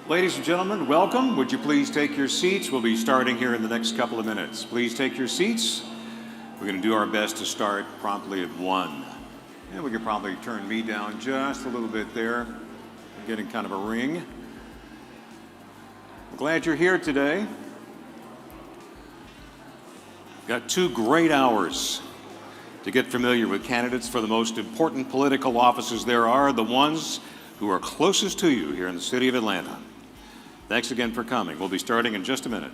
Ladies and gentlemen, welcome. Would you please take your seats? We'll be starting here in the next couple of minutes. Please take your seats. We're going to do our best to start promptly at 1. And we can probably turn me down just a little bit there. I'm getting kind of a ring. I'm glad you're here today. Got 2 great hours to get familiar with candidates for the most important political offices there are, the ones who are closest to you here in the city of Atlanta. Thanks again for coming. We'll be starting in just a minute.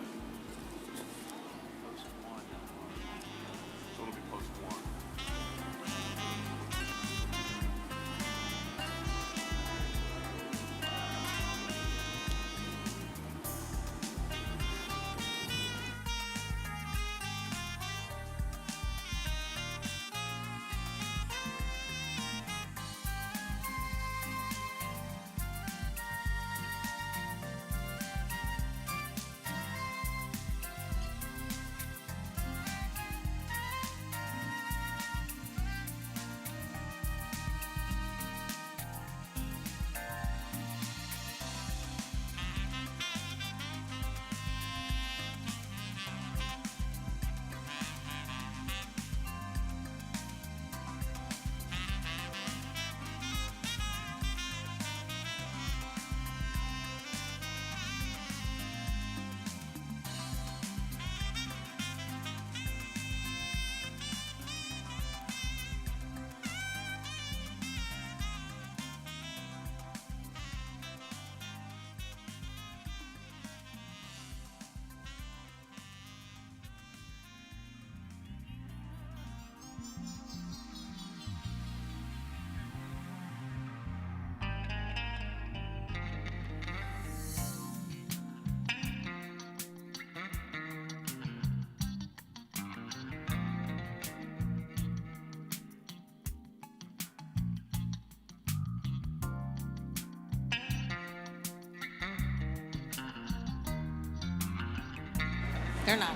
They're not.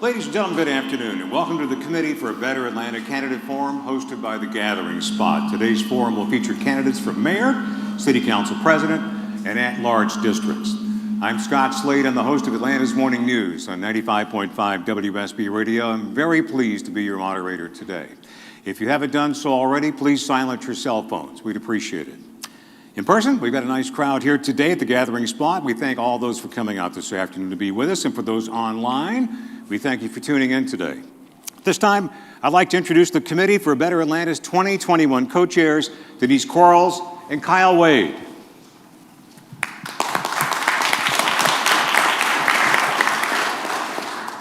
Ladies and gentlemen, good afternoon, and welcome to the Committee for a Better Atlanta Candidate Forum hosted by The Gathering Spot. Today's forum will feature candidates for mayor, city council president, and at-large districts. I'm Scott Slade. I'm the host of Atlanta's Morning News on 95.5 WSB Radio. I'm very pleased to be your moderator today. If you haven't done so already, please silence your cell phones. We'd appreciate it. In person, we've got a nice crowd here today at The Gathering Spot. We thank all those for coming out this afternoon to be with us, and for those online, we thank you for tuning in today. This time, I'd like to introduce the Committee for a Better Atlanta's 2021 co-chairs, Denise Quarles and Kyle Wade.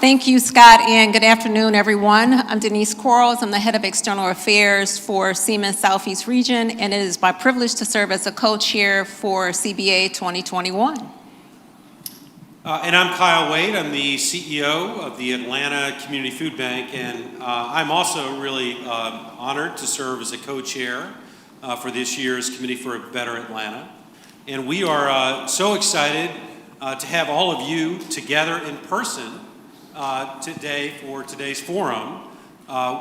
Thank you, Scott, and good afternoon, everyone. I'm Denise Quarles. I'm the head of external affairs for Siemens Southeast Region, and it is my privilege to serve as a co-chair for CBA 2021. And I'm Kyle Wade. I'm the CEO of the Atlanta Community Food Bank, and I'm also really honored to serve as a co-chair for this year's Committee for a Better Atlanta. And we are so excited to have all of you together in person today for today's forum,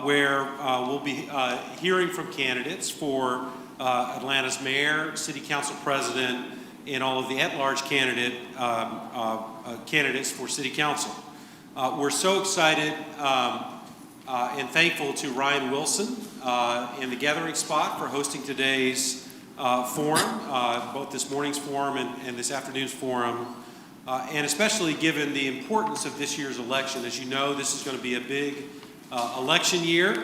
where we'll be hearing from candidates for Atlanta's mayor, city council president, and all of the at-large candidates for city council. We're so excited and thankful to Ryan Wilson and the Gathering Spot for hosting today's forum, both this morning's forum and this afternoon's forum, and especially given the importance of this year's election. As you know, this is going to be a big election year.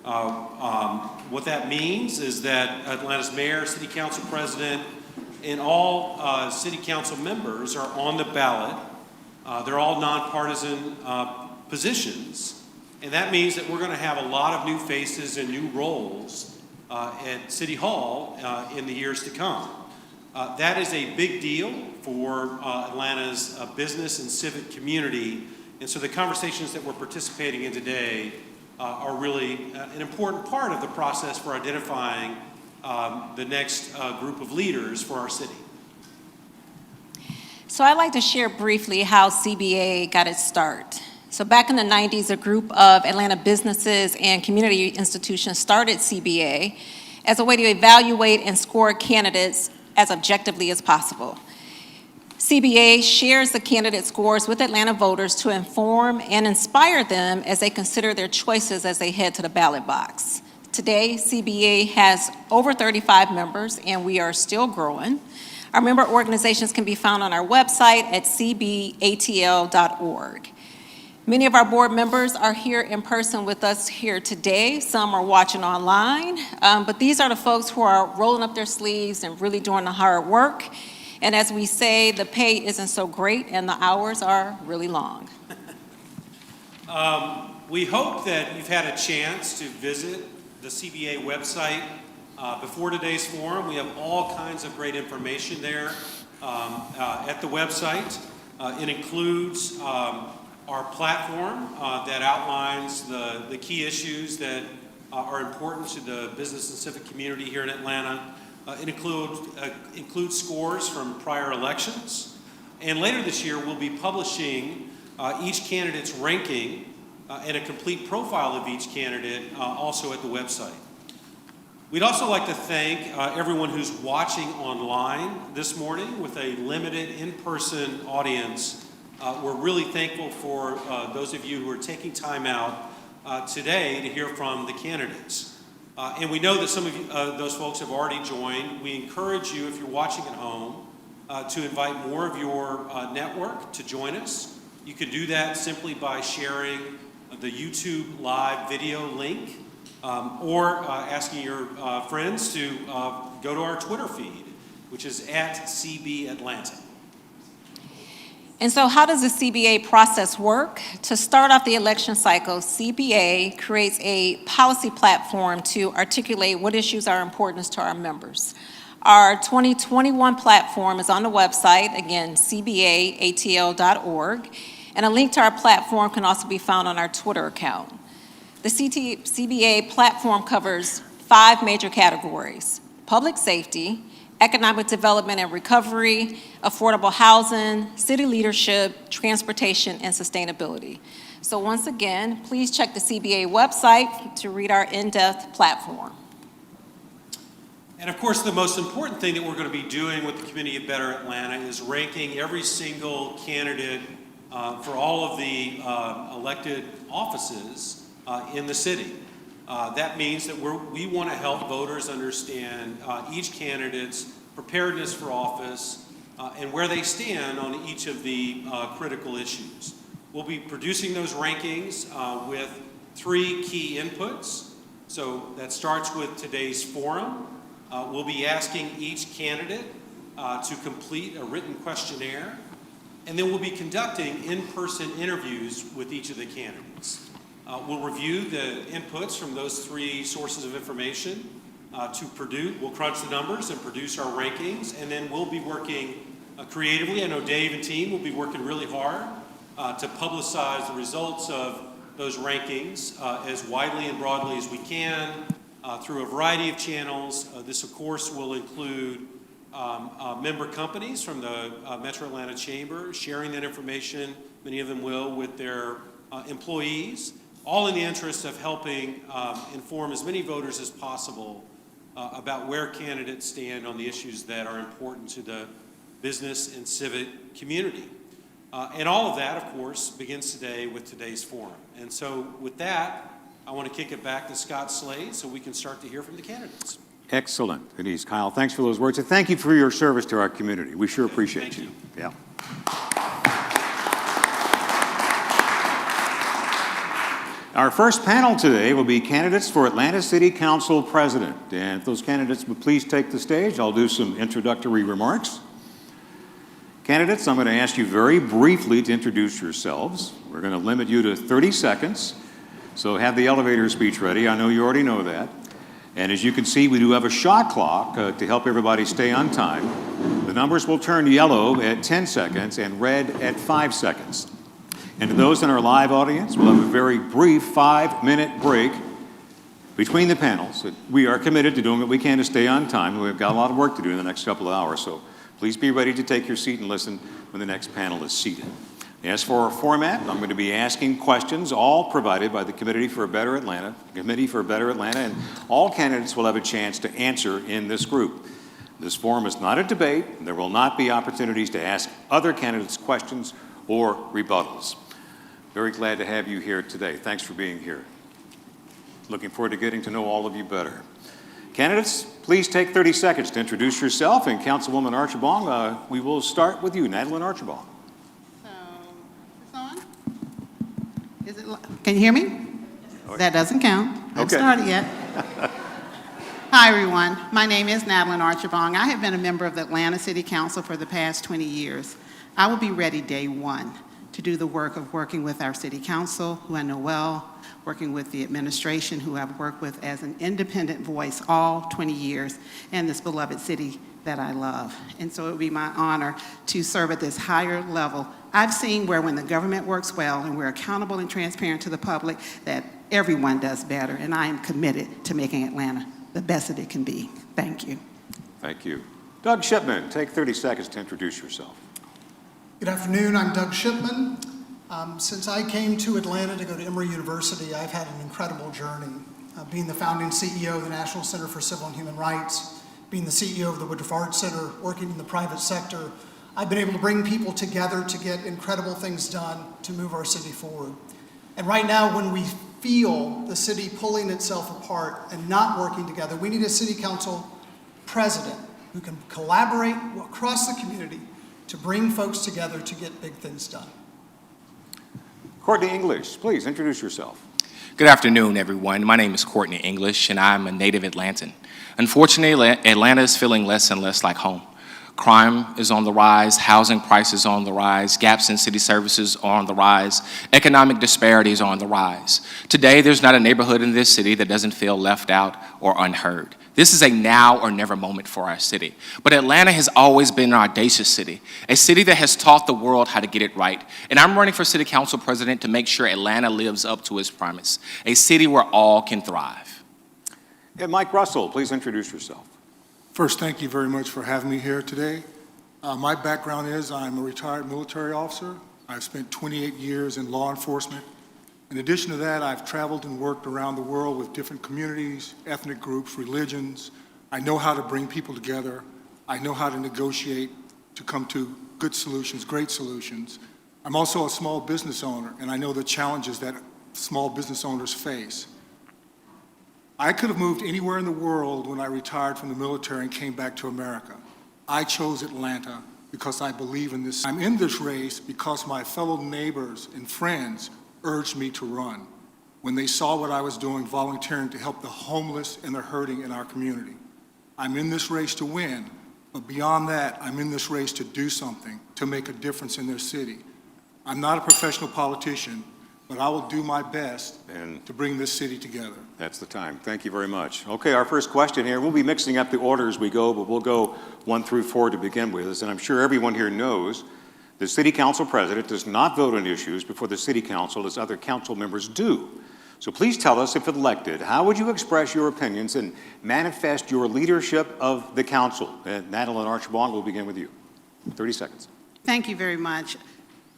What that means is that Atlanta's mayor, city council president, and all city council members are on the ballot. They're all nonpartisan positions. And that means that we're going to have a lot of new faces and new roles at City Hall in the years to come. That is a big deal for Atlanta's business and civic community. And so the conversations that we're participating in today are really an important part of the process for identifying the next group of leaders for our city. So I'd like to share briefly how CBA got its start. So back in the 90s, a group of Atlanta businesses and community institutions started CBA as a way to evaluate and score candidates as objectively as possible. CBA shares the candidate scores with Atlanta voters to inform and inspire them as they consider their choices as they head to the ballot box. Today, CBA has over 35 members, and we are still growing. Our member organizations can be found on our website at cbatl.org. Many of our board members are here in person with us here today. Some are watching online, but these are the folks who are rolling up their sleeves and really doing the hard work. And as we say, the pay isn't so great and the hours are really long. We hope that you've had a chance to visit the CBA website before today's forum. We have all kinds of great information there at the website. It includes our platform that outlines the key issues that are important to the business and civic community here in Atlanta. It includes scores from prior elections. And later this year, we'll be publishing each candidate's ranking and a complete profile of each candidate also at the website. We'd also like to thank everyone who's watching online this morning with a limited in-person audience. We're really thankful for those of you who are taking time out today to hear from the candidates. And we know that some of you, those folks have already joined. We encourage you, if you're watching at home, to invite more of your network to join us. You can do that simply by sharing the YouTube live video link or asking your friends to go to our Twitter feed, which is at CB Atlanta. And so how does the CBA process work? To start off the election cycle, CBA creates a policy platform to articulate what issues are important to our members. Our 2021 platform is on the website, again, cbatl.org, and a link to our platform can also be found on our Twitter account. The CBA platform covers 5 major categories: public safety, economic development and recovery, affordable housing, city leadership, transportation, and sustainability. So once again, please check the CBA website to read our in-depth platform. And of course, the most important thing that we're going to be doing with the Committee of Better Atlanta is ranking every single candidate for all of the elected offices in the city. That means that we want to help voters understand each candidate's preparedness for office and where they stand on each of the critical issues. We'll be producing those rankings with 3 key inputs. So that starts with today's forum. We'll be asking each candidate to complete a written questionnaire, and then we'll be conducting in-person interviews with each of the candidates. We'll review the inputs from those 3 sources of information we'll crunch the numbers and produce our rankings, and then we'll be working creatively. I know Dave and team will be working really hard to publicize the results of those rankings as widely and broadly as we can through a variety of channels. This, of course, will include member companies from the Metro Atlanta Chamber sharing that information, many of them will, with their employees, all in the interest of helping inform as many voters as possible about where candidates stand on the issues that are important to the business and civic community. And all of that, of course, begins today with today's forum. And so with that, I want to kick it back to Scott Slade so we can start to hear from the candidates. Excellent, Denise. Kyle, thanks for those words, and thank you for your service to our community. We sure appreciate you. Yeah. Our first panel today will be candidates for Atlanta City Council President. And if those candidates would please take the stage, I'll do some introductory remarks. Candidates, I'm going to ask you very briefly to introduce yourselves. We're going to limit you to 30 seconds, so have the elevator speech ready. I know you already know that. And as you can see, we do have a shot clock to help everybody stay on time. The numbers will turn yellow at 10 seconds and red at 5 seconds. And to those in our live audience, we'll have a very brief 5-minute break between the panels. We are committed to doing what we can to stay on time. We've got a lot of work to do in the next couple of hours, so please be ready to take your seat and listen when the next panel is seated. As for our format, I'm going to be asking questions, all provided by the Committee for a Better Atlanta, and all candidates will have a chance to answer in this group. This forum is not a debate, and there will not be opportunities to ask other candidates questions or rebuttals. Very glad to have you here today. Thanks for being here. Looking forward to getting to know all of you better. Candidates, please take 30 seconds to introduce yourself, and Councilwoman Archibong, we will start with you, Madeline Archibong. Can you hear me? That doesn't count. I haven't started yet. Hi, everyone. My name is Madeline Archibong. I have been a member of the Atlanta City Council for the past 20 years. I will be ready day one to do the work of working with our city council, who I know well, working with the administration, who I've worked with as an independent voice all 20 years, and this beloved city that I love. And so it would be my honor to serve at this higher level. I've seen where when the government works well and we're accountable and transparent to the public, that everyone does better, and I am committed to making Atlanta the best that it can be. Thank you. Thank you. Doug Shipman, take 30 seconds to introduce yourself. Good afternoon, I'm Doug Shipman. Since I came to Atlanta to go to Emory University, I've had an incredible journey. Being the founding CEO of the National Center for Civil and Human Rights, being the CEO of the Woodruff Arts Center, working in the private sector, I've been able to bring people together to get incredible things done to move our city forward. And right now, when we feel the city pulling itself apart and not working together, we need a city council president who can collaborate across the community to bring folks together to get big things done. Courtney English, please introduce yourself. Good afternoon, everyone. My name is Courtney English, and I'm a native Atlantan. Unfortunately, Atlanta is feeling less and less like home. Crime is on the rise, housing prices are on the rise, gaps in city services are on the rise, economic disparities are on the rise. Today, there's not a neighborhood in this city that doesn't feel left out or unheard. This is a now or never moment for our city. But Atlanta has always been an audacious city, a city that has taught the world how to get it right. And I'm running for city council president to make sure Atlanta lives up to its promise, a city where all can thrive. And Mike Russell, please introduce yourself. First, thank you very much for having me here today. My background is I'm a retired military officer. I've spent 28 years in law enforcement. In addition to that, I've traveled and worked around the world with different communities, ethnic groups, religions. I know how to bring people together. I know how to negotiate to come to good solutions, great solutions. I'm also a small business owner, and I know the challenges that small business owners face. I could have moved anywhere in the world when I retired from the military and came back to America. I chose Atlanta because I believe in this. I'm in this race because my fellow neighbors and friends urged me to run when they saw what I was doing, volunteering to help the homeless and the hurting in our community. I'm in this race to win, but beyond that, I'm in this race to do something, to make a difference in their city. I'm not a professional politician, but I will do my best to bring this city together. That's the time. Thank you very much. Okay, our first question here, we'll be mixing up the order as we go, but we'll go 1 through 4 to begin with. And I'm sure everyone here knows the city council president does not vote on issues before the city council as other council members do. So please tell us, if elected, how would you express your opinions and manifest your leadership of the council? Madeline Archibong, we'll begin with you. 30 seconds. Thank you very much.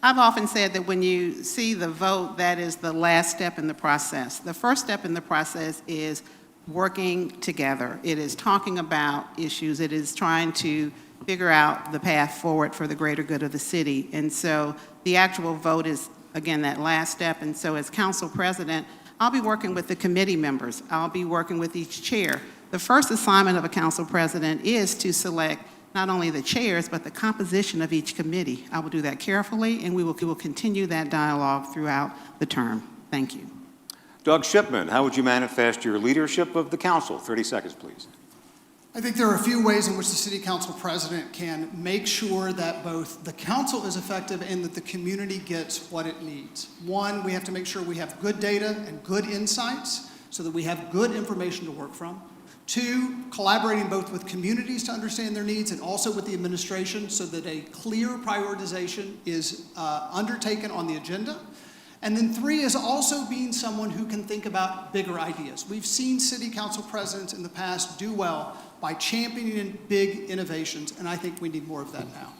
I've often said that when you see the vote, that is the last step in the process. The first step in the process is working together. It is talking about issues. It is trying to figure out the path forward for the greater good of the city. And so the actual vote is, again, that last step. And so as council president, I'll be working with the committee members. I'll be working with each chair. The first assignment of a council president is to select not only the chairs, but the composition of each committee. I will do that carefully, and we will continue that dialogue throughout the term. Thank you. Doug Shipman, how would you manifest your leadership of the council? 30 seconds, please. I think there are a few ways in which the city council president can make sure that both the council is effective and that the community gets what it needs. One, we have to make sure we have good data and good insights so that we have good information to work from. 2, collaborating both with communities to understand their needs and also with the administration so that a clear prioritization is undertaken on the agenda. And then 3 is also being someone who can think about bigger ideas. We've seen city council presidents in the past do well by championing big innovations, and I think we need more of that now.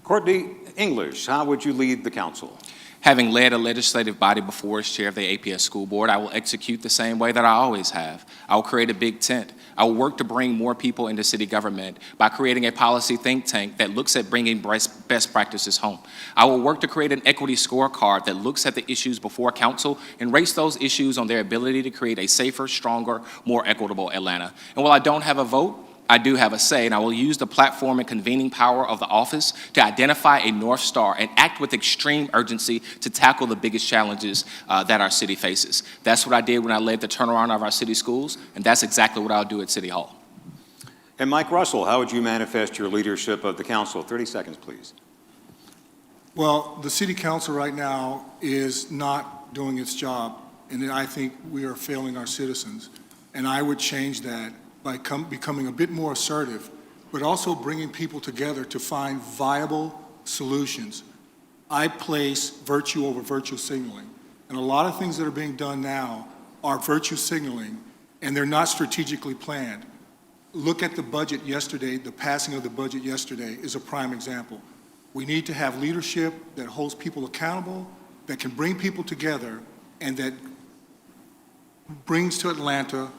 Courtney English, how would you lead the council? Having led a legislative body before as chair of the APS school board, I will execute the same way that I always have. I will create a big tent. I will work to bring more people into city government by creating a policy think tank that looks at bringing best practices home. I will work to create an equity scorecard that looks at the issues before council and rates those issues on their ability to create a safer, stronger, more equitable Atlanta. And while I don't have a vote, I do have a say, and I will use the platform and convening power of the office to identify a North Star and act with extreme urgency to tackle the biggest challenges that our city faces. That's what I did when I led the turnaround of our city schools, and that's exactly what I'll do at City Hall. And Mike Russell, how would you manifest your leadership of the council? 30 seconds, please. Well, the city council right now is not doing its job, and I think we are failing our citizens. And I would change that by becoming a bit more assertive, but also bringing people together to find viable solutions. I place virtue over virtue signaling. And a lot of things that are being done now are virtue signaling, and they're not strategically planned. Look at the budget yesterday. The passing of the budget yesterday is a prime example. We need to have leadership that holds people accountable, that can bring people together, and that brings to Atlanta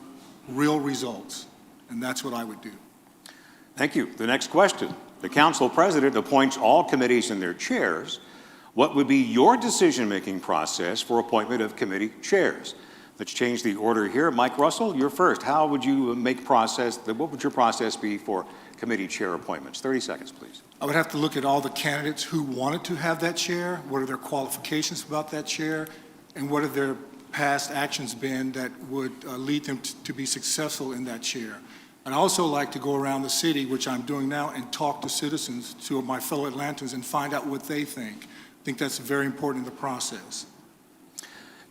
real results. And that's what I would do. Thank you. The next question. The council president appoints all committees and their chairs. What would be your decision-making process for appointment of committee chairs? Let's change the order here. Mike Russell, you're first. How would you what would your process be for committee chair appointments? 30 seconds, please. I would have to look at all the candidates who wanted to have that chair, what are their qualifications about that chair, and what have their past actions been that would lead them to be successful in that chair. I'd also like to go around the city, which I'm doing now, and talk to citizens, to my fellow Atlantans, and find out what they think. I think that's very important in the process.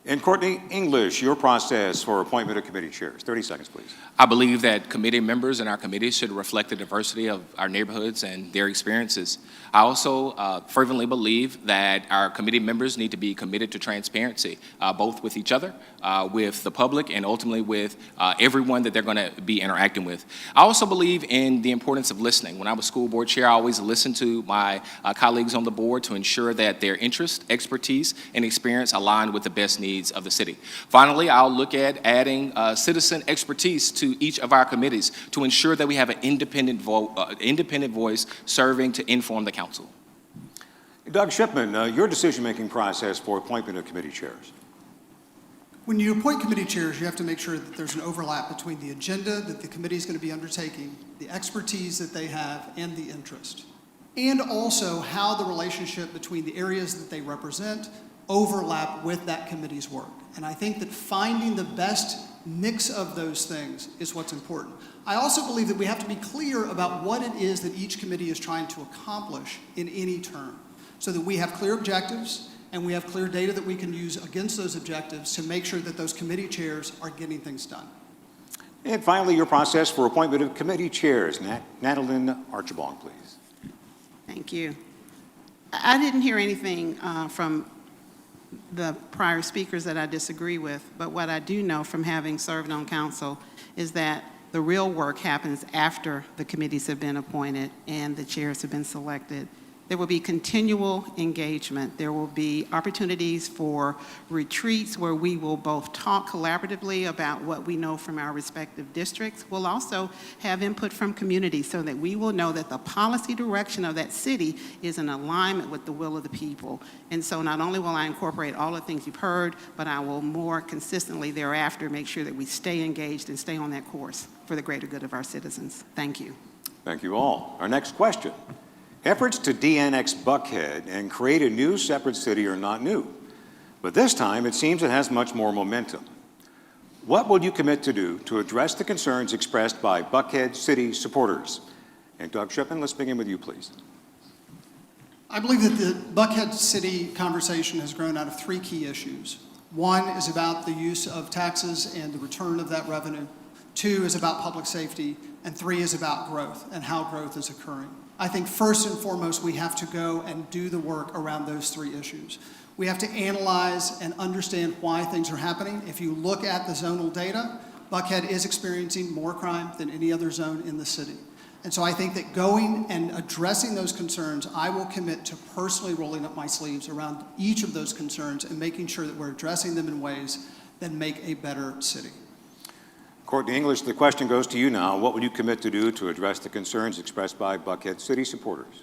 And Courtney English, your process for appointment of committee chairs. 30 seconds, please. I believe that committee members in our committees should reflect the diversity of our neighborhoods and their experiences. I also fervently believe that our committee members need to be committed to transparency, both with each other, with the public, and ultimately with everyone that they're going to be interacting with. I also believe in the importance of listening. When I was school board chair, I always listened to my colleagues on the board to ensure that their interest, expertise, and experience aligned with the best needs of the city. Finally, I'll look at adding citizen expertise to each of our committees to ensure that we have an independent voice serving to inform the council. Doug Shipman, your decision-making process for appointment of committee chairs. When you appoint committee chairs, you have to make sure that there's an overlap between the agenda that the committee is going to be undertaking, the expertise that they have, and the interest. And also how the relationship between the areas that they represent overlap with that committee's work. And I think that finding the best mix of those things is what's important. I also believe that we have to be clear about what it is that each committee is trying to accomplish in any term, so that we have clear objectives and we have clear data that we can use against those objectives to make sure that those committee chairs are getting things done. And finally, your process for appointment of committee chairs. Natalie Archibong, please. Thank you. I didn't hear anything from the prior speakers that I disagree with, but what I do know from having served on council is that the real work happens after the committees have been appointed and the chairs have been selected. There will be continual engagement. There will be opportunities for retreats where we will both talk collaboratively about what we know from our respective districts. We'll also have input from communities so that we will know that the policy direction of that city is in alignment with the will of the people. And so not only will I incorporate all the things you've heard, but I will more consistently thereafter make sure that we stay engaged and stay on that course for the greater good of our citizens. Thank you. Thank you all. Our next question. Efforts to de-annex Buckhead and create a new separate city are not new, but this time it seems it has much more momentum. What will you commit to do to address the concerns expressed by Buckhead City supporters? And Doug Shipman, let's begin with you, please. I believe that the Buckhead City conversation has grown out of 3 key issues. One is about the use of taxes and the return of that revenue. 2 is about public safety, and 3 is about growth and how growth is occurring. I think first and foremost, we have to go and do the work around those 3 issues. We have to analyze and understand why things are happening. If you look at the zonal data, Buckhead is experiencing more crime than any other zone in the city. And so I think that going and addressing those concerns, I will commit to personally rolling up my sleeves around each of those concerns and making sure that we're addressing them in ways that make a better city. Courtney English, the question goes to you now. What would you commit to do to address the concerns expressed by Buckhead City supporters?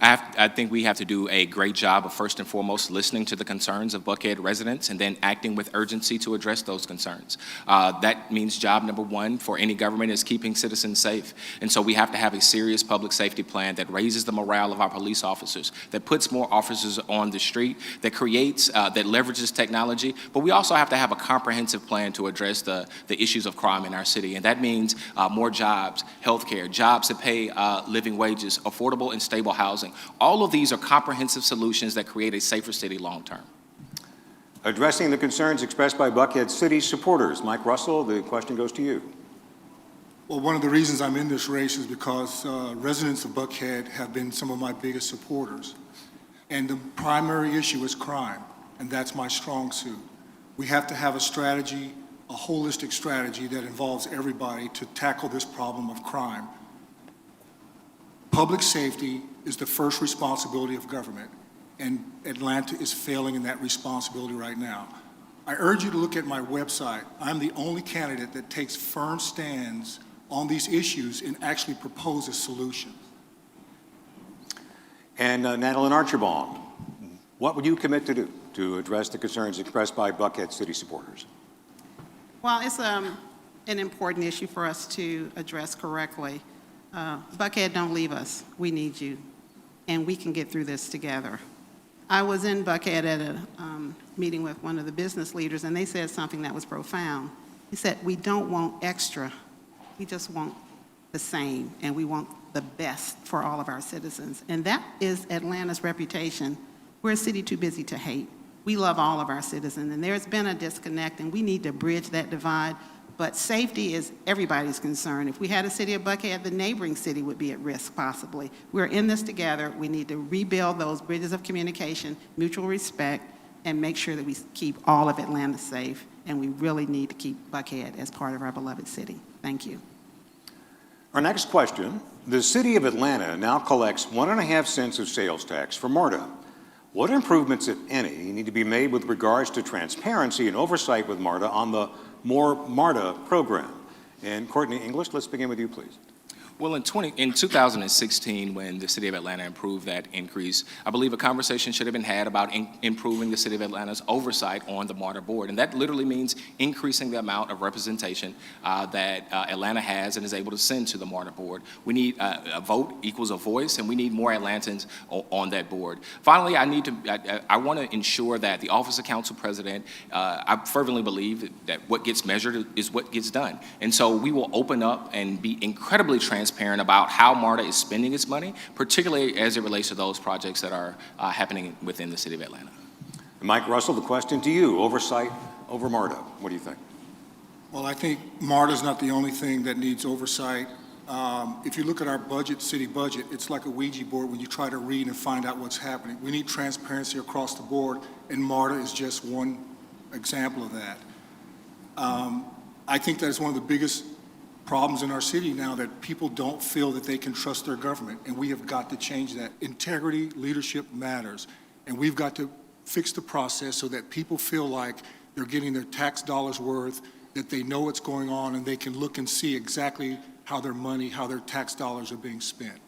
I think we have to do a great job of first and foremost listening to the concerns of Buckhead residents and then acting with urgency to address those concerns. That means job number 1 for any government is keeping citizens safe. And so we have to have a serious public safety plan that raises the morale of our police officers, that puts more officers on the street, that creates, that leverages technology. But we also have to have a comprehensive plan to address the issues of crime in our city. And that means more jobs, healthcare, jobs that pay living wages, affordable and stable housing. All of these are comprehensive solutions that create a safer city long term. Addressing the concerns expressed by Buckhead City supporters. Mike Russell, the question goes to you. Well, one of the reasons I'm in this race is because residents of Buckhead have been some of my biggest supporters. And the primary issue is crime, and that's my strong suit. We have to have a strategy, a holistic strategy that involves everybody to tackle this problem of crime. Public safety is the first responsibility of government, and Atlanta is failing in that responsibility right now. I urge you to look at my website. I'm the only candidate that takes firm stands on these issues and actually proposes solutions. And Natalie Archibald, what would you commit to do to address the concerns expressed by Buckhead City supporters? Well, it's an important issue for us to address correctly. Buckhead, don't leave us. We need you, and we can get through this together. I was in Buckhead at a meeting with one of the business leaders, and they said something that was profound. He said, we don't want extra. We just want the same, and we want the best for all of our citizens. And that is Atlanta's reputation. We're a city too busy to hate. We love all of our citizens, and there's been a disconnect, and we need to bridge that divide. But safety is everybody's concern. If we had a city of Buckhead, the neighboring city would be at risk, possibly. We're in this together. We need to rebuild those bridges of communication, mutual respect, and make sure that we keep all of Atlanta safe. And we really need to keep Buckhead as part of our beloved city. Thank you. Our next question. The city of Atlanta now collects 1.5 cents of sales tax for MARTA. What improvements, if any, need to be made with regards to transparency and oversight with MARTA on the More MARTA program? And Courtney English, let's begin with you, please. Well, in 2016, when the city of Atlanta approved that increase, I believe a conversation should have been had about improving the city of Atlanta's oversight on the MARTA board. And that literally means increasing the amount of representation that Atlanta has and is able to send to the MARTA board. We need a vote equals a voice, and we need more Atlantans on that board. Finally, I want to ensure that the Office of Council President, I fervently believe that what gets measured is what gets done. And so we will open up and be incredibly transparent about how MARTA is spending its money, particularly as it relates to those projects that are happening within the city of Atlanta. Mike Russell, the question to you, oversight over MARTA. What do you think? Well, I think MARTA is not the only thing that needs oversight. If you look at our budget, city budget, it's like a Ouija board when you try to read and find out what's happening. We need transparency across the board, and MARTA is just one example of that. I think that is one of the biggest problems in our city now, that people don't feel that they can trust their government, and we have got to change that. Integrity, leadership matters, and we've got to fix the process so that people feel like they're getting their tax dollars worth, that they know what's going on, and they can look and see exactly how their money, how their tax dollars are being spent.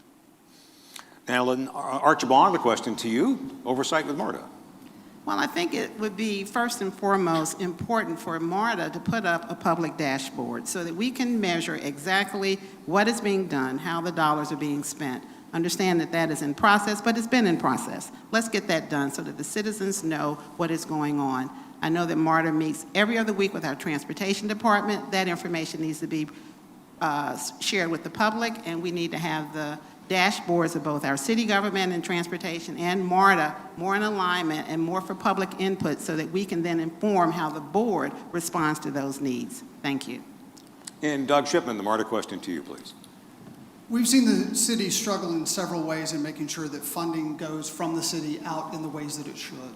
Alan Archibald, the question to you, oversight with MARTA. Well, I think it would be first and foremost important for MARTA to put up a public dashboard so that we can measure exactly what is being done, how the dollars are being spent. Understand that that is in process, but it's been in process. Let's get that done so that the citizens know what is going on. I know that MARTA meets every other week with our transportation department. That information needs to be shared with the public, and we need to have the dashboards of both our city government and transportation and MARTA more in alignment and more for public input so that we can then inform how the board responds to those needs. Thank you. And Doug Shipman, the MARTA question to you, please. We've seen the city struggle in several ways in making sure that funding goes from the city out in the ways that it should.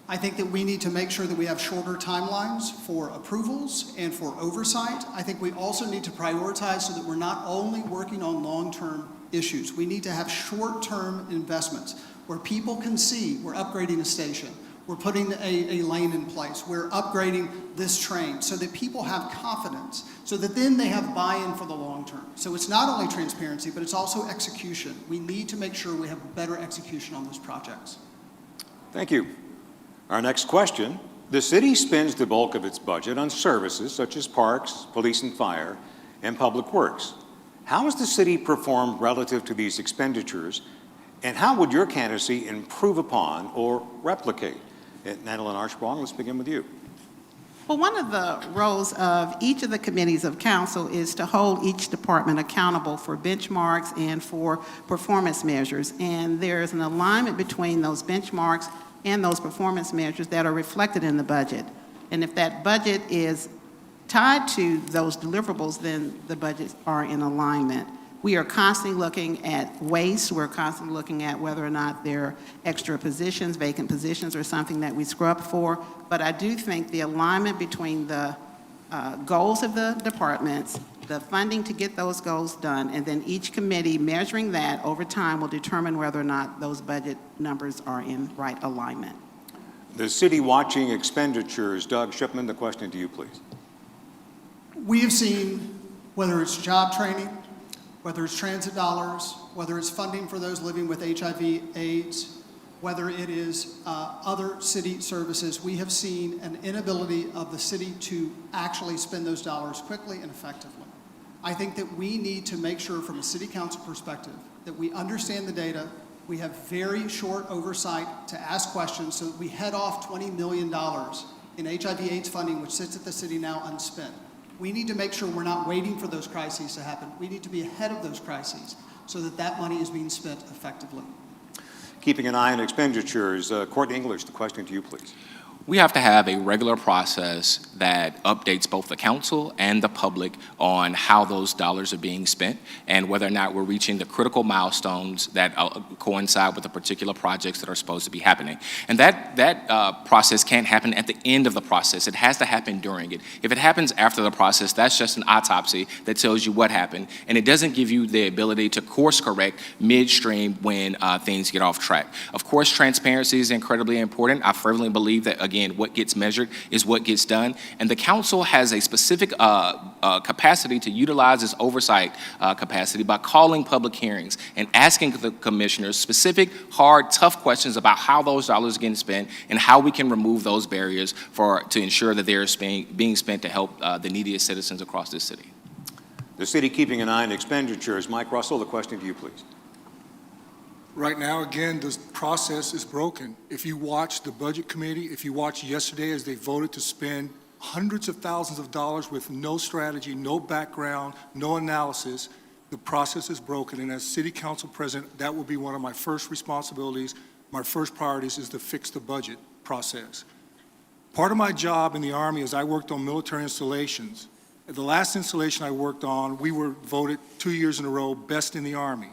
I think that we need to make sure that we have shorter timelines for approvals and for oversight. I think we also need to prioritize so that we're not only working on long-term issues. We need to have short-term investments where people can see we're upgrading a station, we're putting a lane in place, we're upgrading this train so that people have confidence, so that then they have buy-in for the long term. So it's not only transparency, but it's also execution. We need to make sure we have better execution on those projects. Thank you. Our next question. The city spends the bulk of its budget on services such as parks, police and fire, and public works. How has the city performed relative to these expenditures, and how would your candidacy improve upon or replicate? Natalie Archibald, let's begin with you. Well, one of the roles of each of the committees of council is to hold each department accountable for benchmarks and for performance measures. And there's an alignment between those benchmarks and those performance measures that are reflected in the budget. And if that budget is tied to those deliverables, then the budgets are in alignment. We are constantly looking at waste. We're constantly looking at whether or not there are extra positions, vacant positions, or something that we scrub for. But I do think the alignment between the goals of the departments, the funding to get those goals done, and then each committee measuring that over time will determine whether or not those budget numbers are in right alignment. The city watching expenditures. Doug Shipman, the question to you, please. We have seen, whether it's job training, whether it's transit dollars, whether it's funding for those living with HIV/AIDS, whether it is other city services, we have seen an inability of the city to actually spend those dollars quickly and effectively. I think that we need to make sure from a city council perspective that we understand the data, we have very short oversight to ask questions so that we head off $20 million in HIV/AIDS funding, which sits at the city now unspent. We need to make sure we're not waiting for those crises to happen. We need to be ahead of those crises so that that money is being spent effectively. Keeping an eye on expenditures. Courtney English, the question to you, please. We have to have a regular process that updates both the council and the public on how those dollars are being spent and whether or not we're reaching the critical milestones that coincide with the particular projects that are supposed to be happening. And that process can't happen at the end of the process. It has to happen during it. If it happens after the process, that's just an autopsy that tells you what happened, and it doesn't give you the ability to course correct midstream when things get off track. Of course, transparency is incredibly important. I firmly believe that, again, what gets measured is what gets done. And the council has a specific capacity to utilize its oversight capacity by calling public hearings and asking the commissioners specific, hard, tough questions about how those dollars are getting spent and how we can remove those barriers to ensure that they're being spent to help the neediest citizens across this city. The city keeping an eye on expenditures. Mike Russell, the question to you, please. Right now, again, this process is broken. If you watch the Budget Committee, if you watch yesterday as they voted to spend hundreds of thousands of dollars with no strategy, no background, no analysis, the process is broken. And as City Council President, that will be one of my first responsibilities. My first priorities is to fix the budget process. Part of my job in the Army is I worked on military installations. The last installation I worked on, we were voted 2 years in a row best in the Army.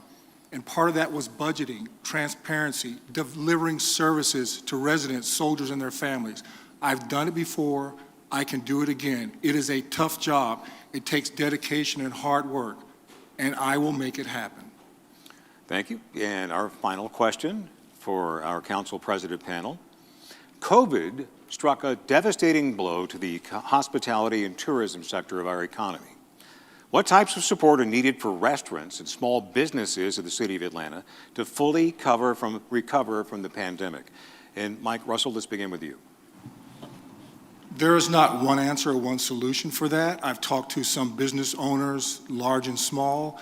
And part of that was budgeting, transparency, delivering services to residents, soldiers, and their families. I've done it before. I can do it again. It is a tough job. It takes dedication and hard work, and I will make it happen. Thank you. And our final question for our council president panel. COVID struck a devastating blow to the hospitality and tourism sector of our economy. What types of support are needed for restaurants and small businesses of the city of Atlanta to fully recover from the pandemic? And Mike Russell, let's begin with you. There is not one answer or one solution for that. I've talked to some business owners, large and small.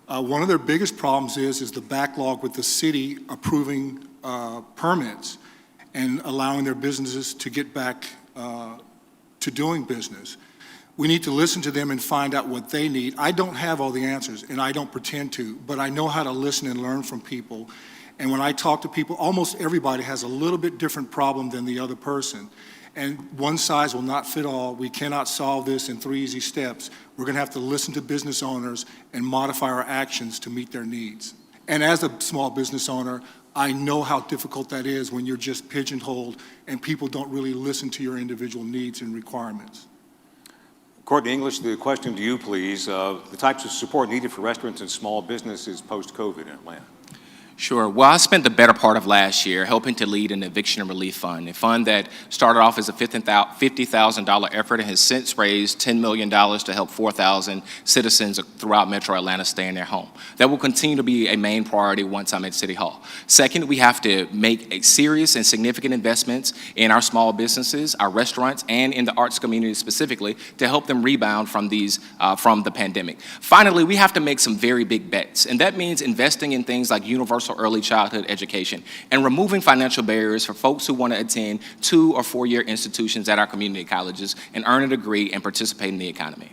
One of their biggest problems is the backlog with the city approving permits and allowing their businesses to get back to doing business. We need to listen to them and find out what they need. I don't have all the answers, and I don't pretend to, but I know how to listen and learn from people. And when I talk to people, almost everybody has a little bit different problem than the other person. And one size will not fit all. We cannot solve this in 3 easy steps. We're going to have to listen to business owners and modify our actions to meet their needs. And as a small business owner, I know how difficult that is when you're just pigeonholed and people don't really listen to your individual needs and requirements. Courtney English, the question to you, please. The types of support needed for restaurants and small businesses post-COVID in Atlanta. Sure. Well, I spent the better part of last year helping to lead an eviction relief fund, a fund that started off as a $50,000 effort and has since raised $10 million to help 4,000 citizens throughout Metro Atlanta stay in their home. That will continue to be a main priority once I'm at City Hall. Second, we have to make a serious and significant investments in our small businesses, our restaurants, and in the arts community specifically to help them rebound from from the pandemic. Finally, we have to make some very big bets, and that means investing in things like universal early childhood education and removing financial barriers for folks who want to attend 2- or 4-year institutions at our community colleges and earn a degree and participate in the economy.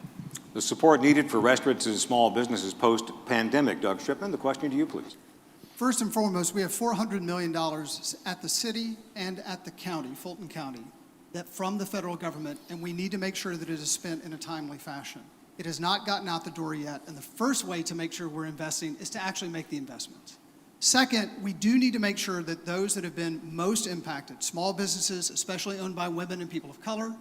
The support needed for restaurants and small businesses post-pandemic. Doug Shipman, the question to you, please. First and foremost, we have $400 million at the city and at the county, Fulton County, that from the federal government, and we need to make sure that it is spent in a timely fashion. It has not gotten out the door yet, and the first way to make sure we're investing is to actually make the investments. Second, we do need to make sure that those that have been most impacted, small businesses, especially owned by women and people of color,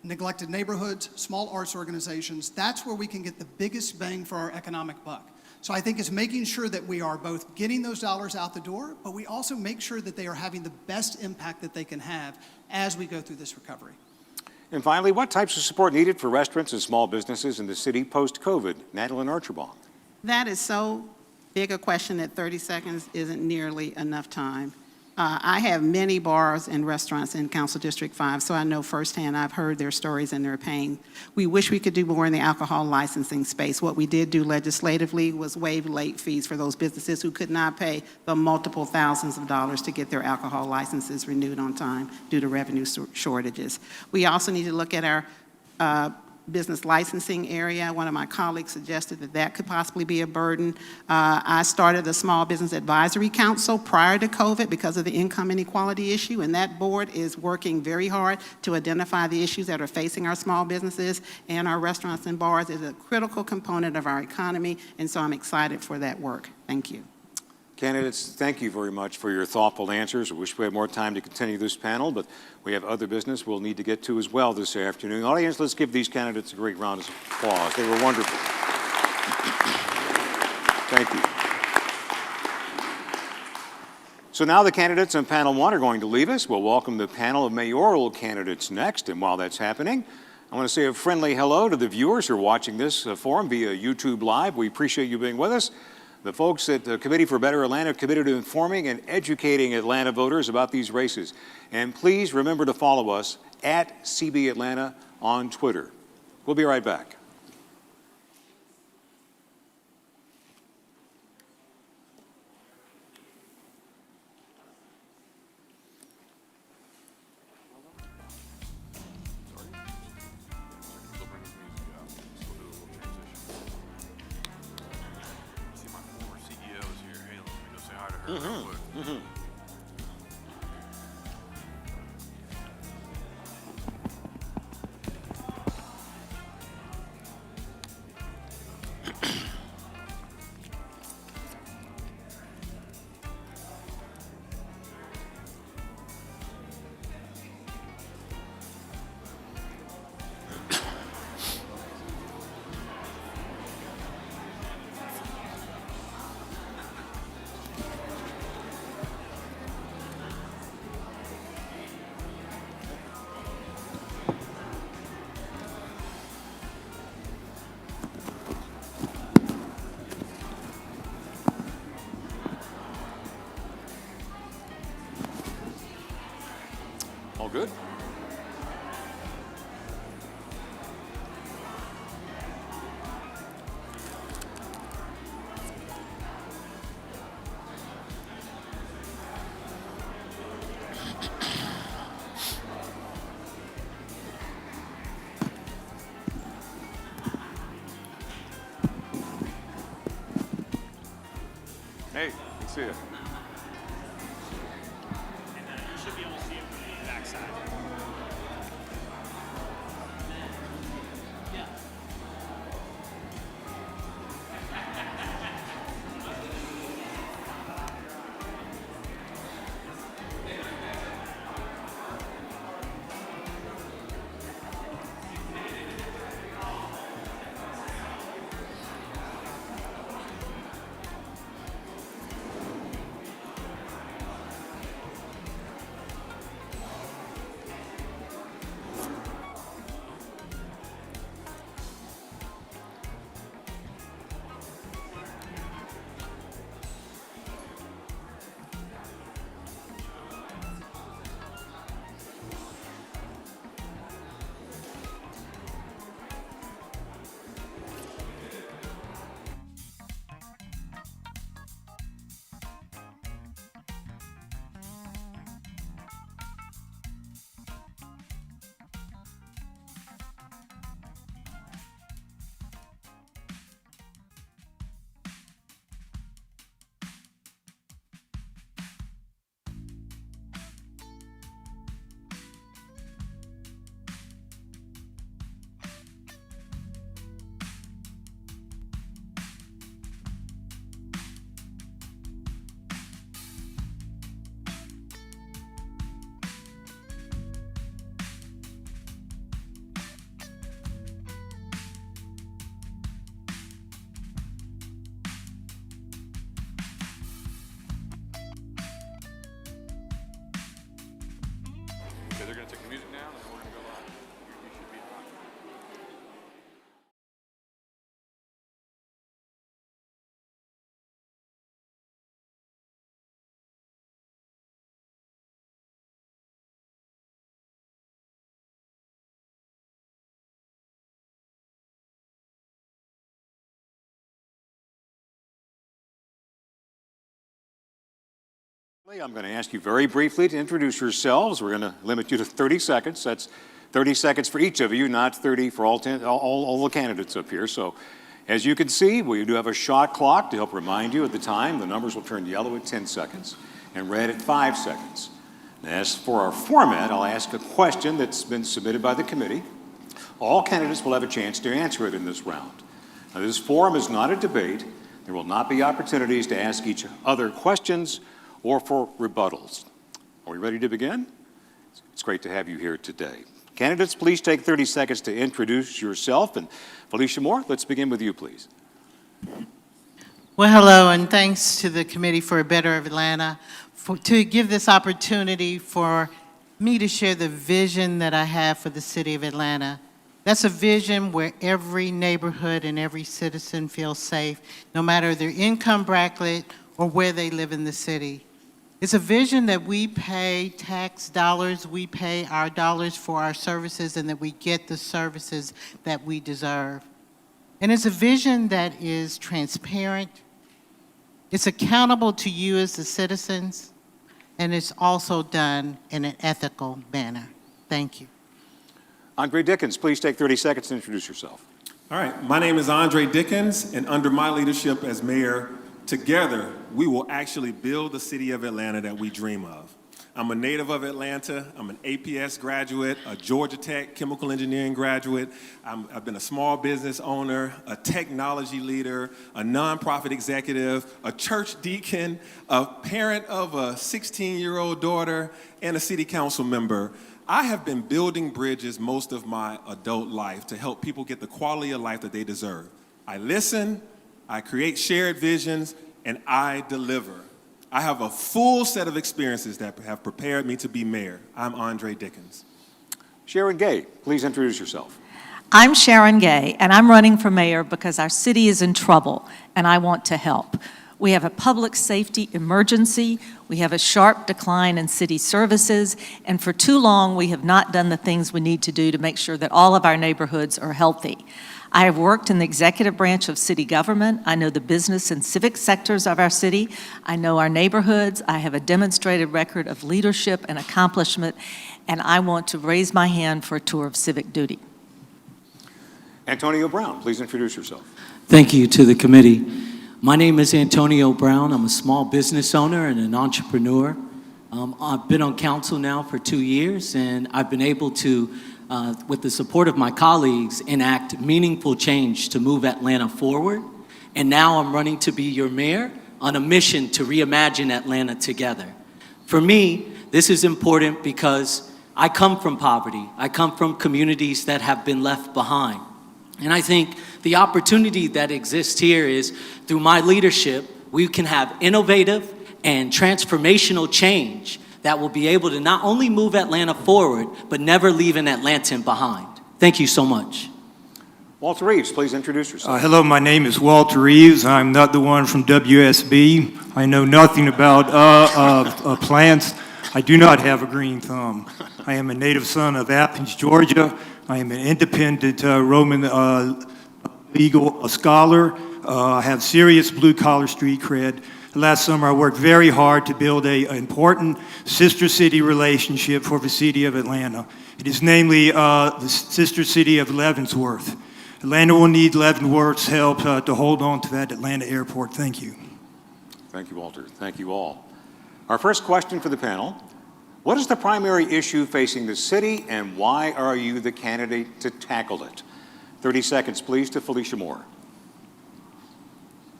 neglected neighborhoods, small arts organizations, that's where we can get the biggest bang for our economic buck. So I think it's making sure that we are both getting those dollars out the door, but we also make sure that they are having the best impact that they can have as we go through this recovery. And finally, what types of support needed for restaurants and small businesses in the city post-COVID? Madeline Archibald. That is so big a question that 30 seconds isn't nearly enough time. I have many bars and restaurants in Council District 5, so I know firsthand, I've heard their stories and their pain. We wish we could do more in the alcohol licensing space. What we did do legislatively was waive late fees for those businesses who could not pay the multiple thousands of dollars to get their alcohol licenses renewed on time due to revenue shortages. We also need to look at our business licensing area. One of my colleagues suggested that that could possibly be a burden. I started a small business advisory council prior to COVID because of the income inequality issue, and that board is working very hard to identify the issues that are facing our small businesses, and our restaurants and bars is a critical component of our economy, and so I'm excited for that work. Thank you. Candidates, thank you very much for your thoughtful answers. I wish we had more time to continue this panel, but we have other business we'll need to get to as well this afternoon. Audience, let's give these candidates a great round of applause. They were wonderful. Thank you. So now the candidates on panel one are going to leave us. We'll welcome the panel of mayoral candidates next, and while that's happening, I want to say a friendly hello to the viewers who are watching this forum via YouTube Live. We appreciate you being with us. The folks at the Committee for Better Atlanta are committed to informing and educating Atlanta voters about these races. And please remember to follow us at CBA Atlanta on Twitter. We'll be right back. All good? Hey, good to see you. You should be able to see it from the backside. they're going to take the music down and then we're going to go live. You should be fine. I'm going to ask you very briefly to introduce yourselves. We're going to limit you to 30 seconds. That's 30 seconds for each of you, not 30 for all the candidates up here. So as you can see, we do have a shot clock to help remind you at the time. The numbers will turn yellow at 10 seconds and red at 5 seconds. And as for our format, I'll ask a question that's been submitted by the committee. All candidates will have a chance to answer it in this round. Now, this forum is not a debate. There will not be opportunities to ask each other questions or for rebuttals. Are we ready to begin? It's great to have you here today. Candidates, please take 30 seconds to introduce yourself. And Felicia Moore, let's begin with you, please. Well, hello, and thanks to the Committee for a Better Atlanta to give this opportunity for me to share the vision that I have for the city of Atlanta. That's a vision where every neighborhood and every citizen feels safe, no matter their income bracket or where they live in the city. It's a vision that we pay tax dollars, we pay our dollars for our services, and that we get the services that we deserve. And it's a vision that is transparent, it's accountable to you as the citizens, and it's also done in an ethical manner. Thank you. Andre Dickens, please take 30 seconds to introduce yourself. All right, my name is Andre Dickens, and under my leadership as mayor, together, we will actually build the city of Atlanta that we dream of. I'm a native of Atlanta. I'm an APS graduate, a Georgia Tech chemical engineering graduate. I've been a small business owner, a technology leader, a nonprofit executive, a church deacon, a parent of a 16-year-old daughter, and a city council member. I have been building bridges most of my adult life to help people get the quality of life that they deserve. I listen, I create shared visions, and I deliver. I have a full set of experiences that have prepared me to be mayor. I'm Andre Dickens. Sharon Gay, please introduce yourself. I'm Sharon Gay, and I'm running for mayor because our city is in trouble, and I want to help. We have a public safety emergency, we have a sharp decline in city services, and for too long we have not done the things we need to do to make sure that all of our neighborhoods are healthy. I have worked in the executive branch of city government. I know the business and civic sectors of our city. I know our neighborhoods. I have a demonstrated record of leadership and accomplishment, and I want to raise my hand for a tour of civic duty. Antonio Brown, please introduce yourself. Thank you to the committee. My name is Antonio Brown. I'm a small business owner and an entrepreneur. I've been on council now for 2 years, and I've been able to with the support of my colleagues, enact meaningful change to move Atlanta forward. And now I'm running to be your mayor on a mission to reimagine Atlanta together. For me, this is important because I come from poverty. I come from communities that have been left behind. And I think the opportunity that exists here is through my leadership, we can have innovative and transformational change that will be able to not only move Atlanta forward, but never leave an Atlantan behind. Thank you so much. Walter Reeves, please introduce yourself. Hello, my name is Walter Reeves. I'm not the one from WSB. I know nothing about plants. I do not have a green thumb. I am a native son of Athens, Georgia. I am an independent Roman legal scholar. I have serious blue-collar street cred. Last summer, I worked very hard to build an important sister city relationship for the city of Atlanta. It is namely the sister city of Leavenworth. Atlanta will need Leavenworth's help to hold on to that Atlanta airport. Thank you. Thank you, Walter. Thank you all. Our first question for the panel: what is the primary issue facing the city, and why are you the candidate to tackle it? 30 seconds, please, to Felicia Moore.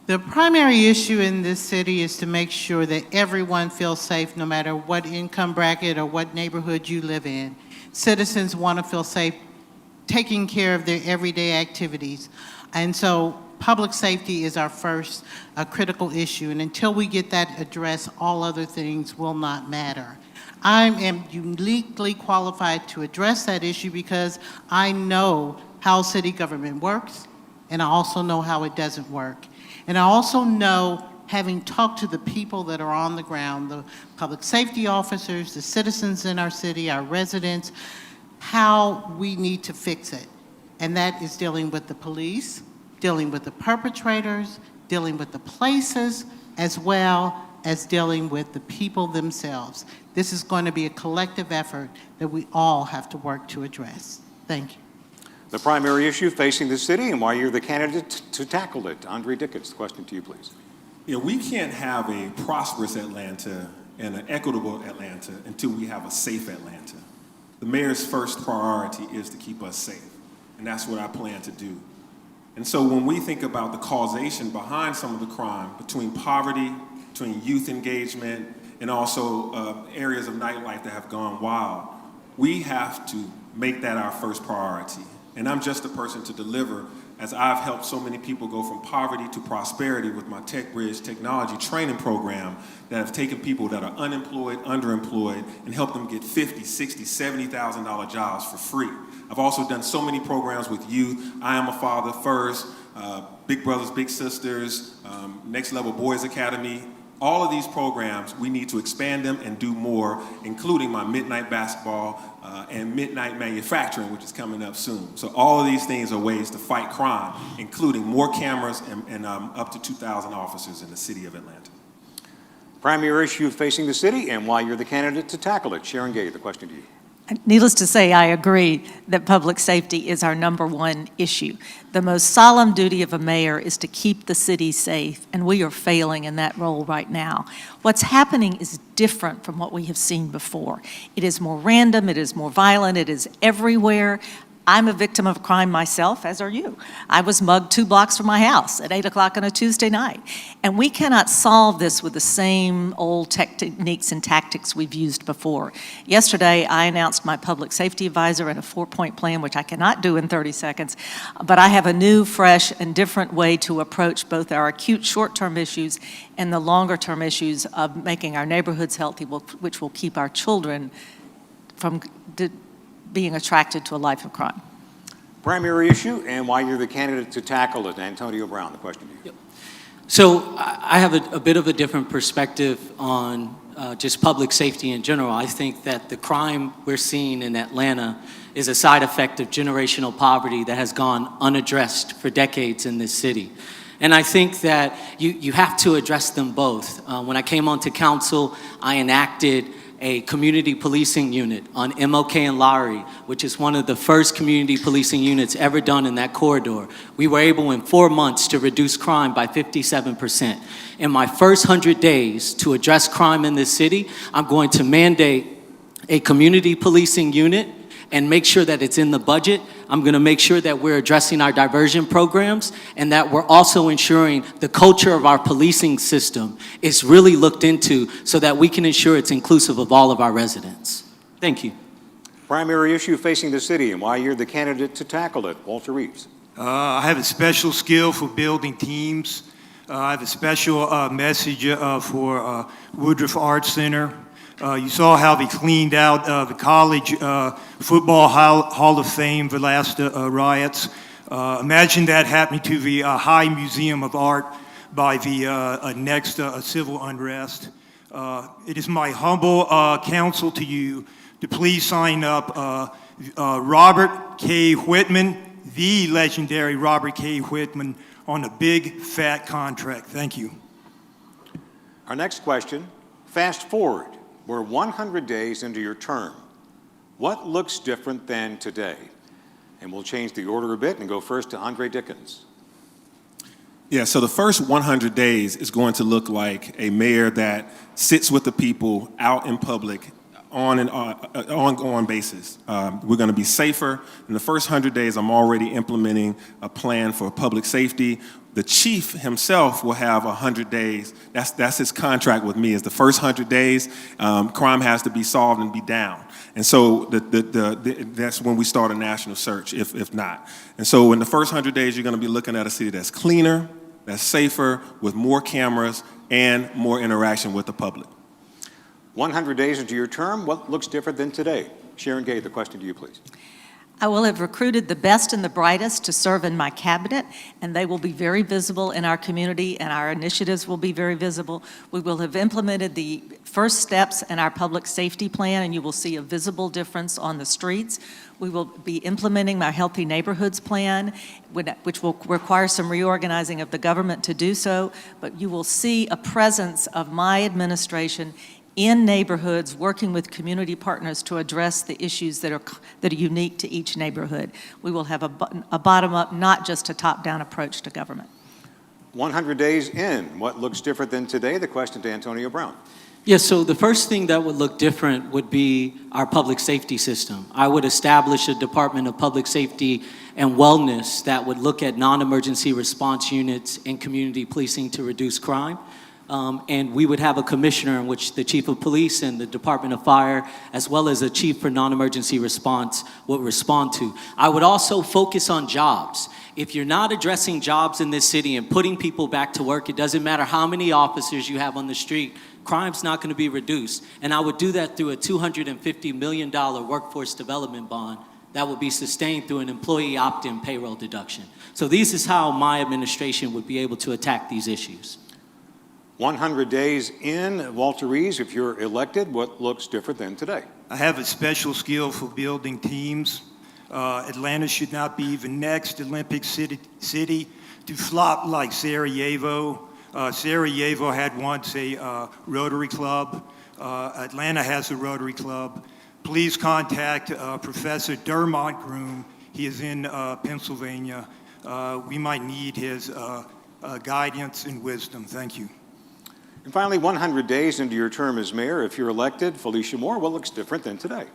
The primary issue in this city is to make sure that everyone feels safe no matter what income bracket or what neighborhood you live in. Citizens want to feel safe taking care of their everyday activities. And so public safety is our first critical issue, and until we get that addressed, all other things will not matter. I am uniquely qualified to address that issue because I know how city government works, and I also know how it doesn't work. And I also know, having talked to the people that are on the ground, the public safety officers, the citizens in our city, our residents, how we need to fix it. And that is dealing with the police, dealing with the perpetrators, dealing with the places, as well as dealing with the people themselves. This is going to be a collective effort that we all have to work to address. Thank you. The primary issue facing the city and why you're the candidate to tackle it. Andre Dickens, the question to you, please. Yeah, we can't have a prosperous Atlanta and an equitable Atlanta until we have a safe Atlanta. The mayor's first priority is to keep us safe, and that's what I plan to do. And so when we think about the causation behind some of the crime, between poverty, between youth engagement, and also areas of nightlife that have gone wild, we have to make that our first priority. And I'm just a person to deliver, as I've helped so many people go from poverty to prosperity with my Tech Bridge technology training program that have taken people that are unemployed, underemployed, and helped them get $50,000, $60,000, $70,000 jobs for free. I've also done so many programs with youth. I Am a Father First, Big Brothers, Big Sisters, Next Level Boys Academy. All of these programs, we need to expand them and do more, including my midnight basketball and midnight manufacturing, which is coming up soon. So all of these things are ways to fight crime, including more cameras and up to 2,000 officers in the city of Atlanta. Primary issue facing the city and why you're the candidate to tackle it. Sharon Gay, the question to you. Needless to say, I agree that public safety is our #1 issue. The most solemn duty of a mayor is to keep the city safe, and we are failing in that role right now. What's happening is different from what we have seen before. It is more random, it is more violent, it is everywhere. I'm a victim of crime myself, as are you. I was mugged 2 blocks from my house at 8 o'clock on a Tuesday night. And we cannot solve this with the same old techniques and tactics we've used before. Yesterday, I announced my public safety advisor and a 4-point plan, which I cannot do in 30 seconds, but I have a new, fresh, and different way to approach both our acute short-term issues and the longer-term issues of making our neighborhoods healthy, which will keep our children from being attracted to a life of crime. Primary issue and why you're the candidate to tackle it. Antonio Brown, the question to you. Yep. So I have a bit of a different perspective on just public safety in general. I think that the crime we're seeing in Atlanta is a side effect of generational poverty that has gone unaddressed for decades in this city. And I think that you have to address them both. When I came onto council, I enacted a community policing unit on MLK and Lowry, which is one of the first community policing units ever done in that corridor. We were able in 4 months to reduce crime by 57%. In my first 100 days to address crime in this city, I'm going to mandate a community policing unit and make sure that it's in the budget. I'm going to make sure that we're addressing our diversion programs and that we're also ensuring the culture of our policing system is really looked into so that we can ensure it's inclusive of all of our residents. Thank you. Primary issue facing the city and why you're the candidate to tackle it. Walter Reeves. I have a special skill for building teams. I have a special message for Woodruff Arts Center. You saw how they cleaned out the college football Hall of Fame for last riots. Imagine that happening to the High Museum of Art by the next civil unrest. It is my humble counsel to you to please sign up Robert K. Whitman, the legendary Robert K. Whitman, on a big, fat contract. Thank you. Our next question, fast forward. We're 100 days into your term. What looks different than today? And we'll change the order a bit and go first to Andre Dickens. Yeah, so the first 100 days is going to look like a mayor that sits with the people out in public on an ongoing basis. We're going to be safer. In the first 100 days, I'm already implementing a plan for public safety. The chief himself will have 100 days. That's his contract with me, is the first 100 days, crime has to be solved and be down. And so that's when we start a national search, if not. And so in the first 100 days, you're going to be looking at a city that's cleaner, that's safer, with more cameras and more interaction with the public. 100 days into your term, what looks different than today? Sharon Gay, the question to you, please. I will have recruited the best and the brightest to serve in my cabinet, and they will be very visible in our community, and our initiatives will be very visible. We will have implemented the first steps in our public safety plan, and you will see a visible difference on the streets. We will be implementing our Healthy Neighborhoods plan, which will require some reorganizing of the government to do so, but you will see a presence of my administration in neighborhoods, working with community partners to address the issues that are unique to each neighborhood. We will have a bottom-up, not just a top-down approach to government. 100 days in, what looks different than today? The question to Antonio Brown. Yes, so the first thing that would look different would be our public safety system. I would establish a Department of Public Safety and Wellness that would look at non-emergency response units and community policing to reduce crime. And we would have a commissioner in which the chief of police and the Department of Fire, as well as a chief for non-emergency response, would respond to. I would also focus on jobs. If you're not addressing jobs in this city and putting people back to work, it doesn't matter how many officers you have on the street, crime's not going to be reduced. And I would do that through a $250 million workforce development bond that would be sustained through an employee opt-in payroll deduction. So this is how my administration would be able to attack these issues. 100 days in, Walter Rees, if you're elected, what looks different than today? I have a special skill for building teams. Atlanta should not be the next Olympic city to flop like Sarajevo. Sarajevo had once a Rotary Club. Atlanta has a Rotary Club. Please contact Professor Dermont Groom. He is in Pennsylvania. We might need his guidance and wisdom. Thank you. And finally, 100 days into your term as mayor, if you're elected, Felicia Moore, what looks different than today?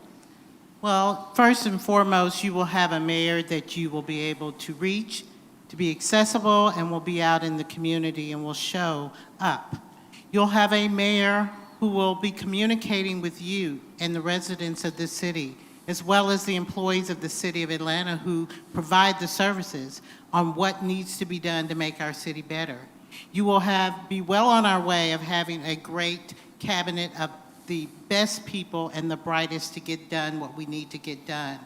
Well, first and foremost, you will have a mayor that you will be able to reach, to be accessible, and will be out in the community and will show up. You'll have a mayor who will be communicating with you and the residents of this city, as well as the employees of the city of Atlanta who provide the services on what needs to be done to make our city better. You will be well on our way of having a great cabinet of the best people and the brightest to get done what we need to get done.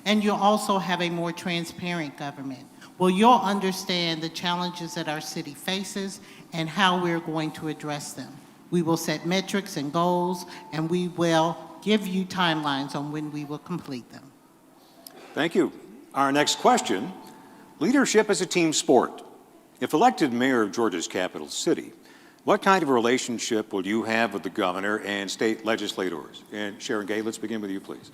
And you'll also have a more transparent government. Well, you'll understand the challenges that our city faces and how we're going to address them. We will set metrics and goals, and we will give you timelines on when we will complete them. Thank you. Our next question, leadership is a team sport. If elected mayor of Georgia's capital city, what kind of a relationship will you have with the governor and state legislators? And Sharon Gay, let's begin with you, please.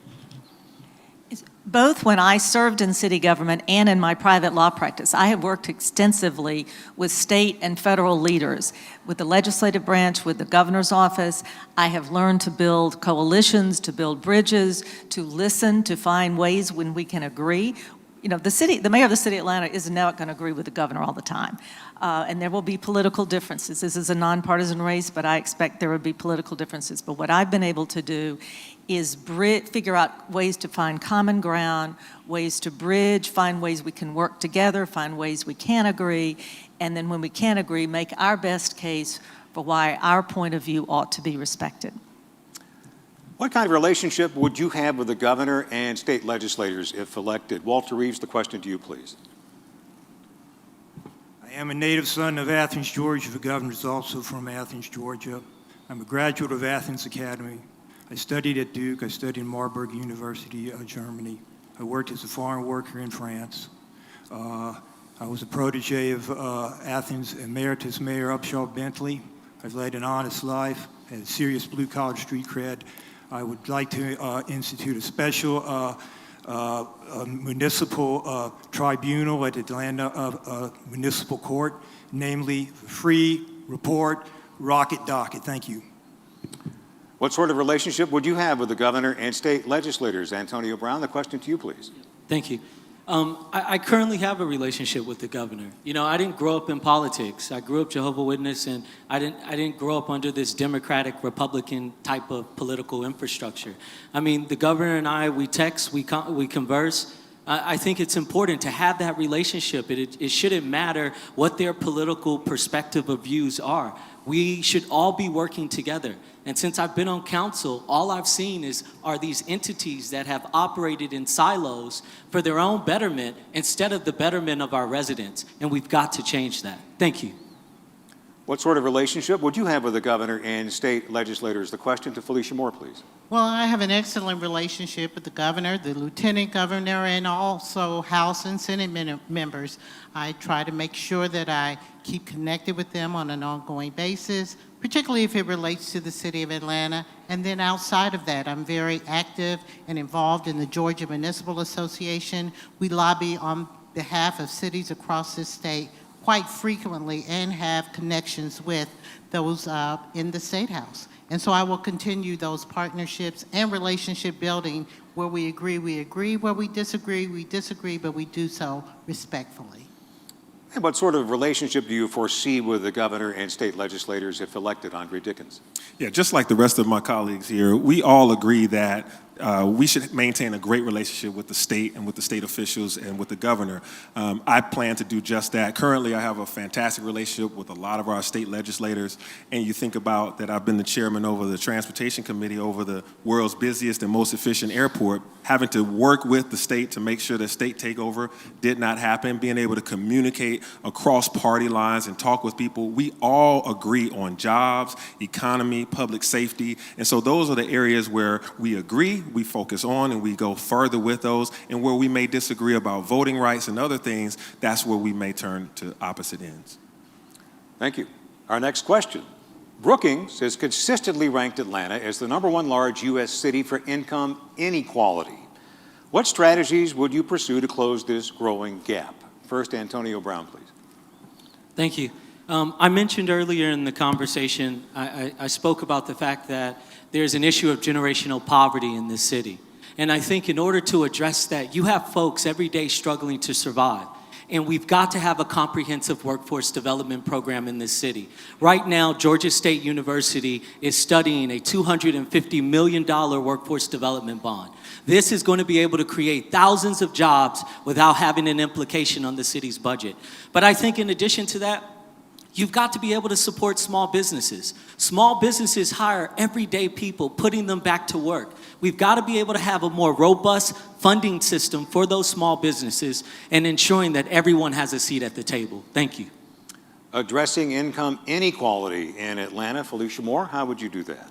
Both when I served in city government and in my private law practice, I have worked extensively with state and federal leaders, with the legislative branch, with the governor's office. I have learned to build coalitions, to build bridges, to listen, to find ways when we can agree. You know, the mayor of the city of Atlanta is not going to agree with the governor all the time. And there will be political differences. This is a nonpartisan race, but I expect there will be political differences. But what I've been able to do is figure out ways to find common ground, ways to bridge, find ways we can work together, find ways we can agree, and then when we can agree, make our best case for why our point of view ought to be respected. What kind of relationship would you have with the governor and state legislators if elected? Walter Reeves, the question to you, please. I am a native son of Athens, Georgia. The governor is also from Athens, Georgia. I'm a graduate of Athens Academy. I studied at Duke. I studied in Marburg University, Germany. I worked as a foreign worker in France. I was a protege of Athens Emeritus Mayor Upshaw Bentley. I've led an honest life, had a serious blue-collar street cred. I would like to institute a special municipal tribunal at Atlanta Municipal Court, namely free report, rocket docket. Thank you. What sort of relationship would you have with the governor and state legislators? Antonio Brown, the question to you, please. Thank you. I currently have a relationship with the governor. You know, I didn't grow up in politics. I grew up Jehovah's Witness, and I didn't grow up under this Democratic, Republican type of political infrastructure. I mean, the governor and I, we text, we converse. I think it's important to have that relationship. It shouldn't matter what their political perspective or views are. We should all be working together. And since I've been on council, all I've seen are these entities that have operated in silos for their own betterment instead of the betterment of our residents. And we've got to change that. Thank you. What sort of relationship would you have with the governor and state legislators? The question to Felicia Moore, please. Well, I have an excellent relationship with the governor, the lieutenant governor, and also House and Senate members. I try to make sure that I keep connected with them on an ongoing basis, particularly if it relates to the city of Atlanta. And then outside of that, I'm very active and involved in the Georgia Municipal Association. We lobby on behalf of cities across this state quite frequently and have connections with those in the State House. And so I will continue those partnerships and relationship building where we agree, where we disagree, but we do so respectfully. And what sort of relationship do you foresee with the governor and state legislators if elected, Andre Dickens? Yeah, just like the rest of my colleagues here, we all agree that we should maintain a great relationship with the state and with the state officials and with the governor. I plan to do just that. Currently, I have a fantastic relationship with a lot of our state legislators, and you think about that I've been the chairman over the transportation committee over the world's busiest and most efficient airport, having to work with the state to make sure that state takeover did not happen, being able to communicate across party lines and talk with people. We all agree on jobs, economy, public safety, and so those are the areas where we agree, we focus on, and we go further with those, and where we may disagree about voting rights and other things, that's where we may turn to opposite ends. Thank you. Our next question. Brookings has consistently ranked Atlanta as the #1 large U.S. city for income inequality. What strategies would you pursue to close this growing gap? First, Antonio Brown, please. Thank you. I mentioned earlier in the conversation, I spoke about the fact that there's an issue of generational poverty in this city. And I think in order to address that, you have folks every day struggling to survive. And we've got to have a comprehensive workforce development program in this city. Right now, Georgia State University is studying a $250 million workforce development bond. This is going to be able to create thousands of jobs without having an implication on the city's budget. But I think in addition to that, you've got to be able to support small businesses. Small businesses hire everyday people, putting them back to work. We've got to be able to have a more robust funding system for those small businesses and ensuring that everyone has a seat at the table. Thank you. Addressing income inequality in Atlanta, Felicia Moore, how would you do that?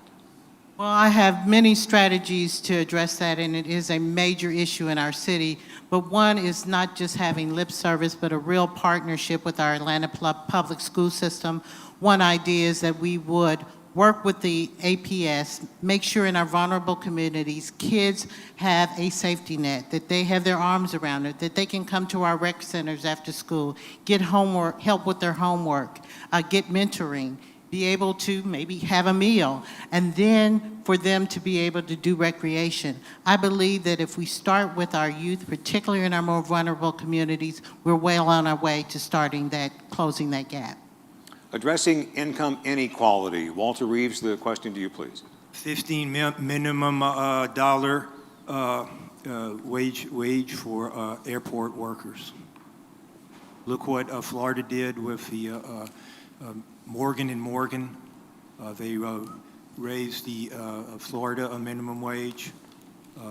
Well, I have many strategies to address that, and it is a major issue in our city. But one is not just having lip service, but a real partnership with our Atlanta public school system. One idea is that we would work with the APS, make sure in our vulnerable communities, kids have a safety net, that they have their arms around it, that they can come to our rec centers after school, get homework, help with their homework, get mentoring, be able to maybe have a meal, and then for them to be able to do recreation. I believe that if we start with our youth, particularly in our more vulnerable communities, we're well on our way to closing that gap. Addressing income inequality. Walter Reeves, the question to you, please. 15 minimum dollar wage for airport workers. Look what Florida did with the Morgan & Morgan. They raised the Florida minimum wage.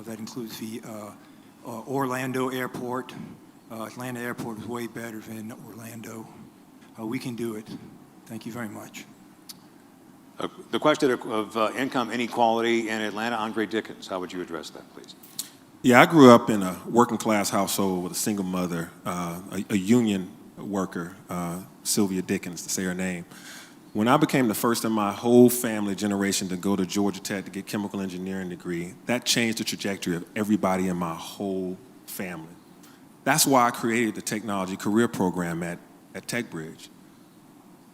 That includes the Orlando airport. Atlanta airport is way better than Orlando. We can do it. Thank you very much. The question of income inequality in Atlanta, Andre Dickens, how would you address that, please? Yeah, I grew up in a working class household with a single mother, a union worker, Sylvia Dickens, to say her name. When I became the first in my whole family generation to go to Georgia Tech to get a chemical engineering degree, that changed the trajectory of everybody in my whole family. That's why I created the technology career program at TechBridge.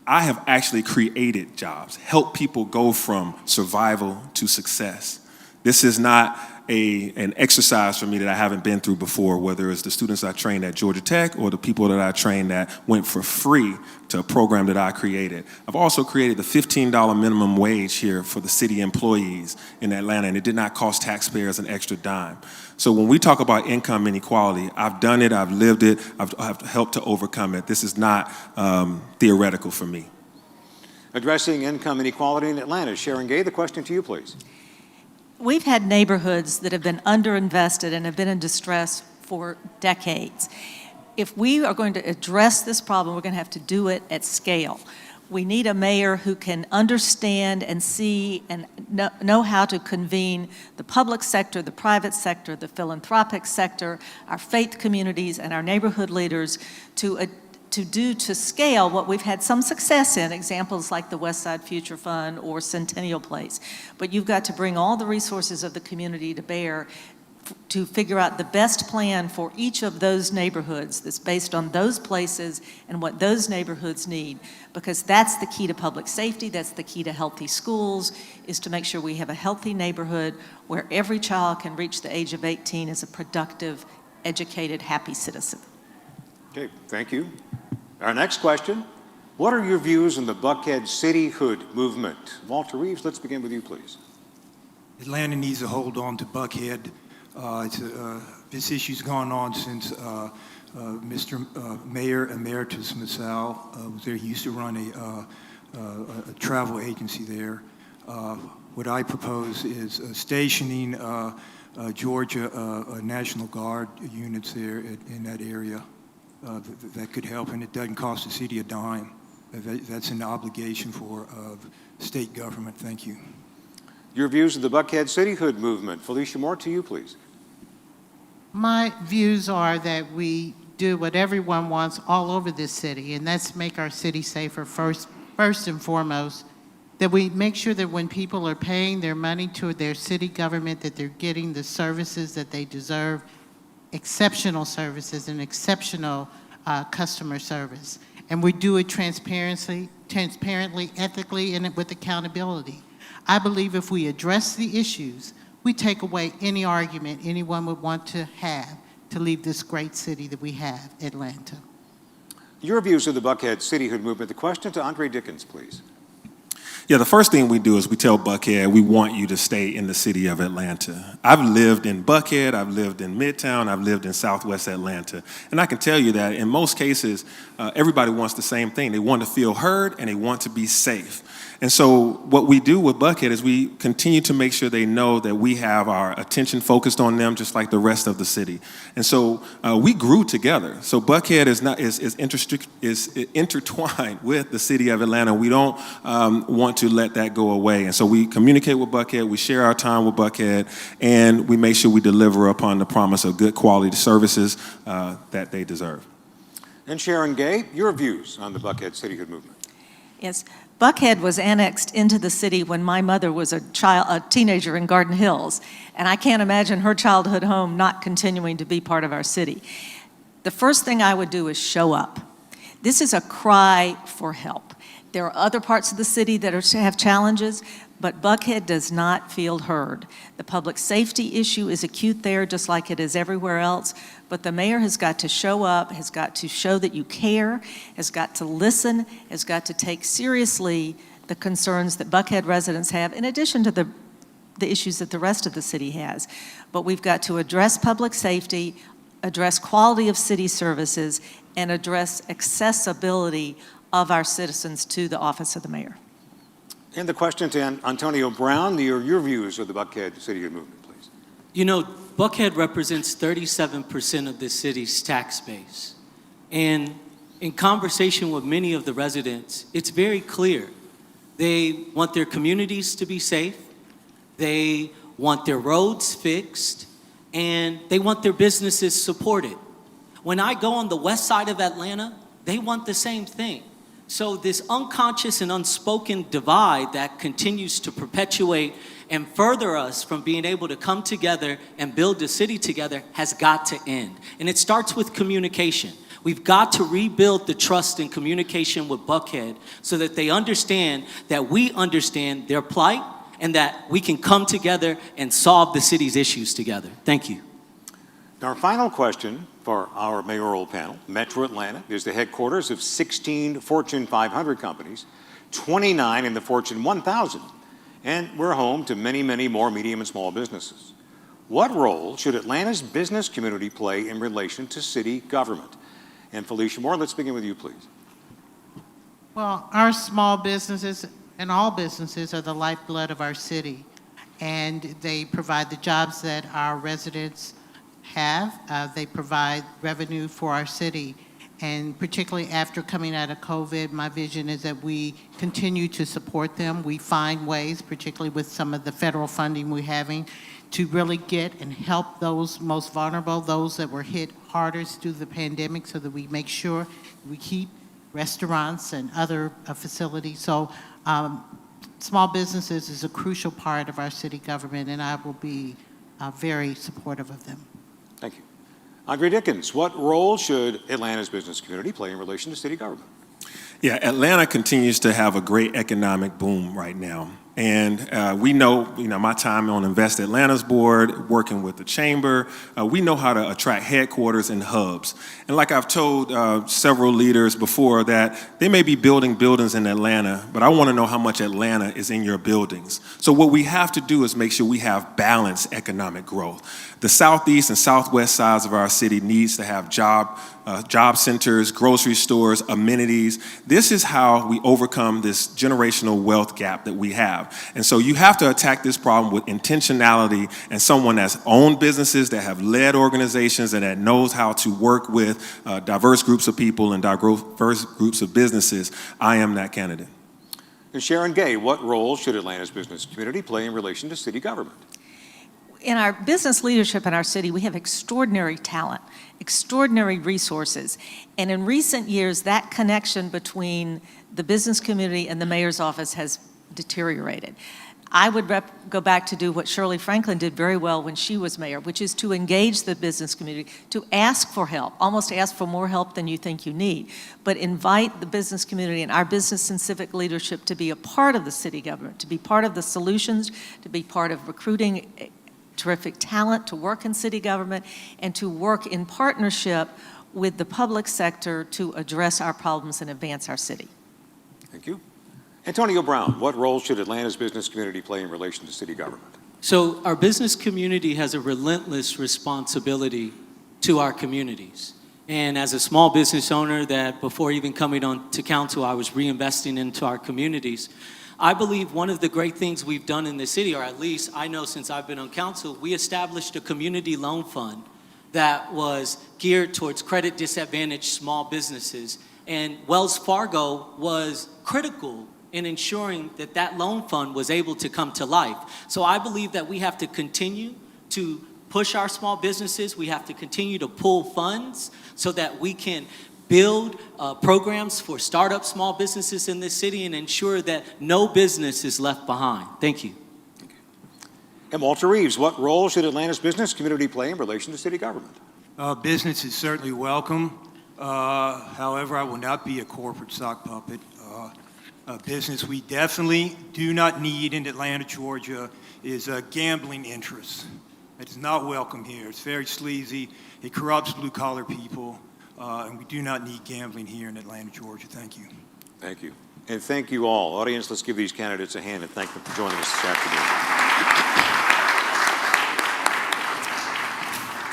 I have actually created jobs, helped people go from survival to success. This is not an exercise for me that I haven't been through before, whether it's the students I trained at Georgia Tech or the people that I trained that went for free to a program that I created. I've also created the $15 minimum wage here for the city employees in Atlanta, and it did not cost taxpayers an extra dime. So when we talk about income inequality, I've done it, I've lived it, I've helped to overcome it. This is not theoretical for me. Addressing income inequality in Atlanta, Sharon Gay, the question to you, please. We've had neighborhoods that have been underinvested and have been in distress for decades. If we are going to address this problem, we're going to have to do it at scale. We need a mayor who can understand and see and know how to convene the public sector, the private sector, the philanthropic sector, our faith communities, and our neighborhood leaders to do to scale what we've had some success in, examples like the West Side Future Fund or Centennial Place. But you've got to bring all the resources of the community to bear to figure out the best plan for each of those neighborhoods that's based on those places and what those neighborhoods need, because that's the key to public safety, that's the key to healthy schools, is to make sure we have a healthy neighborhood where every child can reach the age of 18 as a productive, educated, happy citizen. Okay, thank you. Our next question, what are your views on the Buckhead cityhood movement? Walter Reeves, let's begin with you, please. Atlanta needs to hold on to Buckhead. This issue's gone on since Mr. Mayor Emeritus Massal was there. He used to run a travel agency there. What I propose is stationing Georgia National Guard units there in that area. That could help, and it doesn't cost the city a dime. That's an obligation for state government. Thank you. Your views of the Buckhead cityhood movement. Felicia Moore, to you, please. My views are that we do what everyone wants all over this city, and that's make our city safer first and foremost, that we make sure that when people are paying their money to their city government, that they're getting the services that they deserve, exceptional services and exceptional customer service. And we do it transparently, ethically, and with accountability. I believe if we address the issues, we take away any argument anyone would want to have to leave this great city that we have, Atlanta. Your views of the Buckhead cityhood movement. The question to Andre Dickens, please. Yeah, the first thing we do is we tell Buckhead, we want you to stay in the city of Atlanta. I've lived in Buckhead, I've lived in Midtown, I've lived in Southwest Atlanta. And I can tell you that in most cases, everybody wants the same thing. They want to feel heard and they want to be safe. And so what we do with Buckhead is we continue to make sure they know that we have our attention focused on them just like the rest of the city. And so we grew together. So Buckhead is intertwined with the city of Atlanta. We don't want to let that go away. And so we communicate with Buckhead, we share our time with Buckhead, and we make sure we deliver upon the promise of good quality services that they deserve. And Sharon Gay, your views on the Buckhead cityhood movement. Yes, Buckhead was annexed into the city when my mother was a teenager in Garden Hills, and I can't imagine her childhood home not continuing to be part of our city. The first thing I would do is show up. This is a cry for help. There are other parts of the city that have challenges, but Buckhead does not feel heard. The public safety issue is acute there, just like it is everywhere else, but the mayor has got to show up, has got to show that you care, has got to listen, has got to take seriously the concerns that Buckhead residents have, in addition to the issues that the rest of the city has. But we've got to address public safety, address quality of city services, and address accessibility of our citizens to the office of the mayor. And the question to Antonio Brown, your views of the Buckhead cityhood movement, please. You know, Buckhead represents 37% of the city's tax base. And in conversation with many of the residents, it's very clear. They want their communities to be safe, they want their roads fixed, and they want their businesses supported. When I go on the west side of Atlanta, they want the same thing. So this unconscious and unspoken divide that continues to perpetuate and further us from being able to come together and build the city together has got to end. And it starts with communication. We've got to rebuild the trust and communication with Buckhead so that they understand that we understand their plight and that we can come together and solve the city's issues together. Thank you. Our final question for our mayoral panel. Metro Atlanta is the headquarters of 16 Fortune 500 companies, 29 in the Fortune 1000, and we're home to many, many more medium and small businesses. What role should Atlanta's business community play in relation to city government? And Felicia Moore, let's begin with you, please. Well, our small businesses and all businesses are the lifeblood of our city, and they provide the jobs that our residents have. They provide revenue for our city. And particularly after coming out of COVID, my vision is that we continue to support them. We find ways, particularly with some of the federal funding we're having, to really get and help those most vulnerable, those that were hit hardest through the pandemic, so that we make sure we keep restaurants and other facilities. So small businesses is a crucial part of our city government, and I will be very supportive of them. Thank you. Andre Dickens, what role should Atlanta's business community play in relation to city government? Yeah, Atlanta continues to have a great economic boom right now. And we know, my time on Invest Atlanta's board, working with the chamber, we know how to attract headquarters and hubs. And like I've told several leaders before, that they may be building buildings in Atlanta, but I want to know how much Atlanta is in your buildings. So what we have to do is make sure we have balanced economic growth. The southeast and southwest sides of our city needs to have job centers, grocery stores, amenities. This is how we overcome this generational wealth gap that we have. And so you have to attack this problem with intentionality, and someone that's owned businesses, that have led organizations, and that knows how to work with diverse groups of people and diverse groups of businesses. I am that candidate. And Sharon Gay, what role should Atlanta's business community play in relation to city government? In our business leadership in our city, we have extraordinary talent, extraordinary resources. And in recent years, that connection between the business community and the mayor's office has deteriorated. I would go back to do what Shirley Franklin did very well when she was mayor, which is to engage the business community, to ask for help, almost ask for more help than you think you need, but invite the business community and our business and civic leadership to be a part of the city government, to be part of the solutions, to be part of recruiting terrific talent to work in city government, and to work in partnership with the public sector to address our problems and advance our city. Thank you. Antonio Brown, what role should Atlanta's business community play in relation to city government? So our business community has a relentless responsibility to our communities. And as a small business owner that before even coming on to council, I was reinvesting into our communities, I believe one of the great things we've done in the city, or at least I know since I've been on council, we established a community loan fund that was geared towards credit disadvantaged small businesses. And Wells Fargo was critical in ensuring that that loan fund was able to come to life. So I believe that we have to continue to push our small businesses. We have to continue to pull funds so that we can build programs for startup small businesses in this city and ensure that no business is left behind. Thank you. And Walter Reeves, what role should Atlanta's business community play in relation to city government? Business is certainly welcome. However, I will not be a corporate sock puppet. A business we definitely do not need in Atlanta, Georgia, is gambling interests. It is not welcome here. It's very sleazy. It corrupts blue-collar people. And we do not need gambling here in Atlanta, Georgia. Thank you. Thank you. And thank you all. Audience, let's give these candidates a hand and thank them for joining us this afternoon.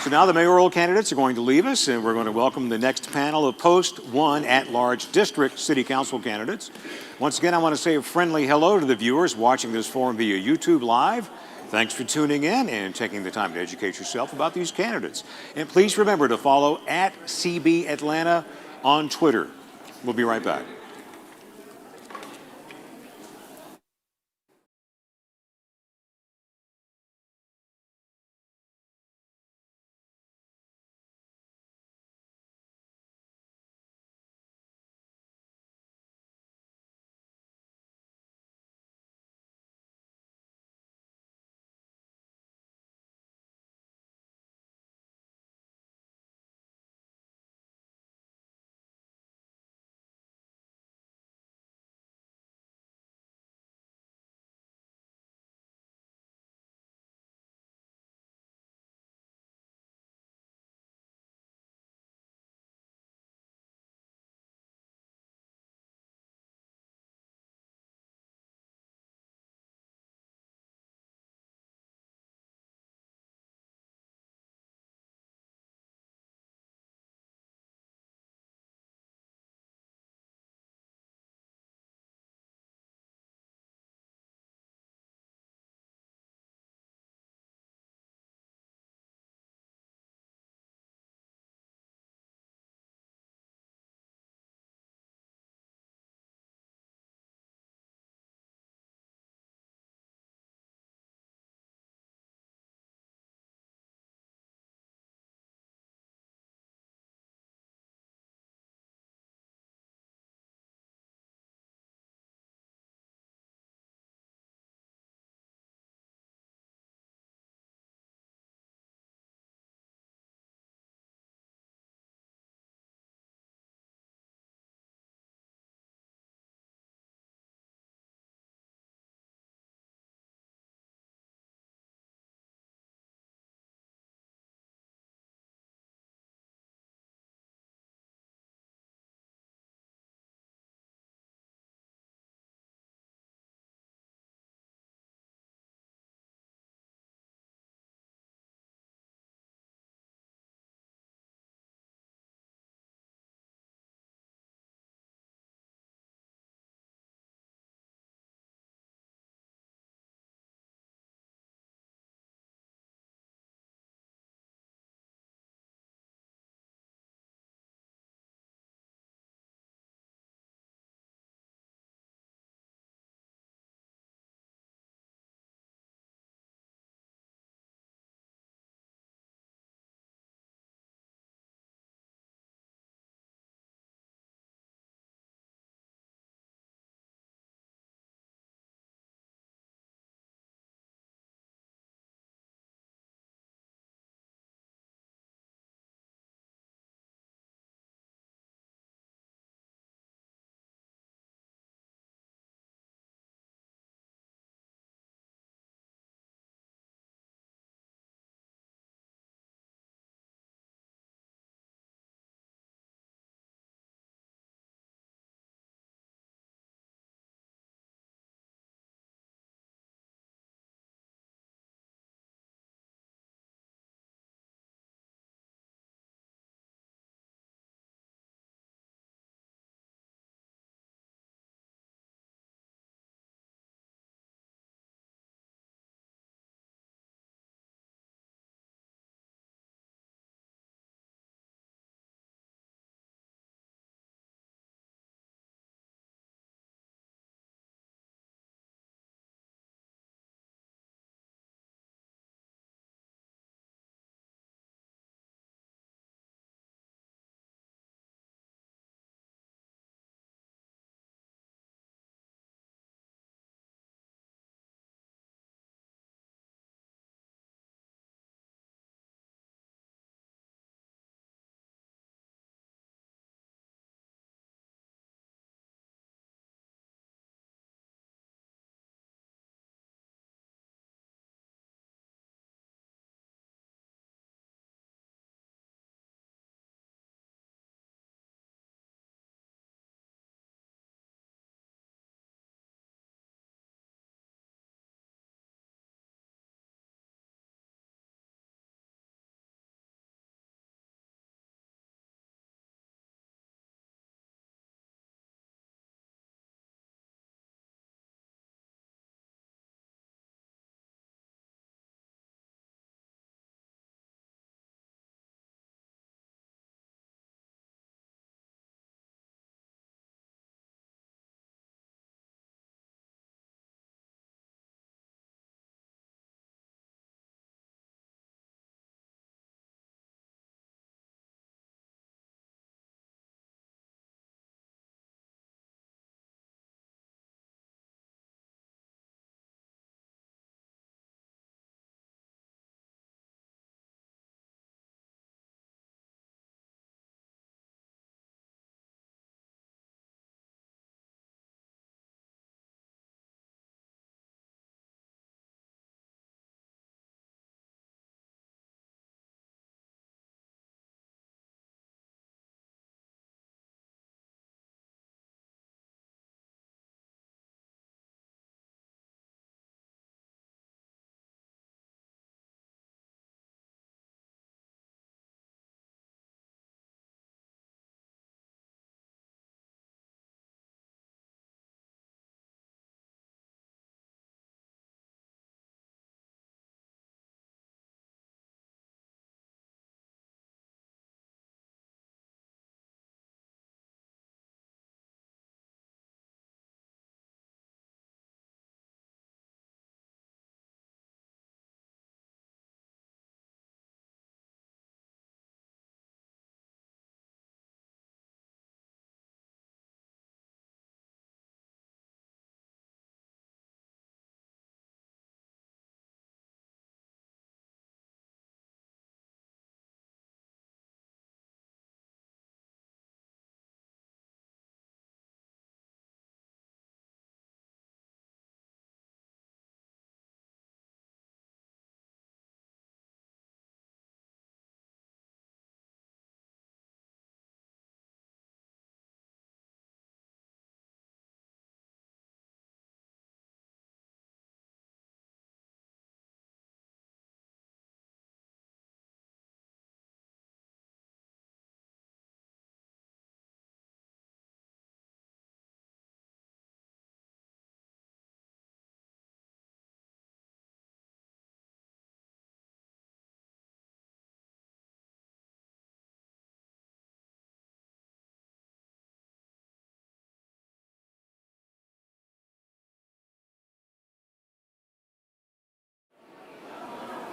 So now the mayoral candidates are going to leave us, and we're going to welcome the next panel of post-1 at-large district city council candidates. Once again, I want to say a friendly hello to the viewers watching this forum via YouTube Live. Thanks for tuning in and taking the time to educate yourself about these candidates. And please remember to follow @CB Atlanta on Twitter. We'll be right back.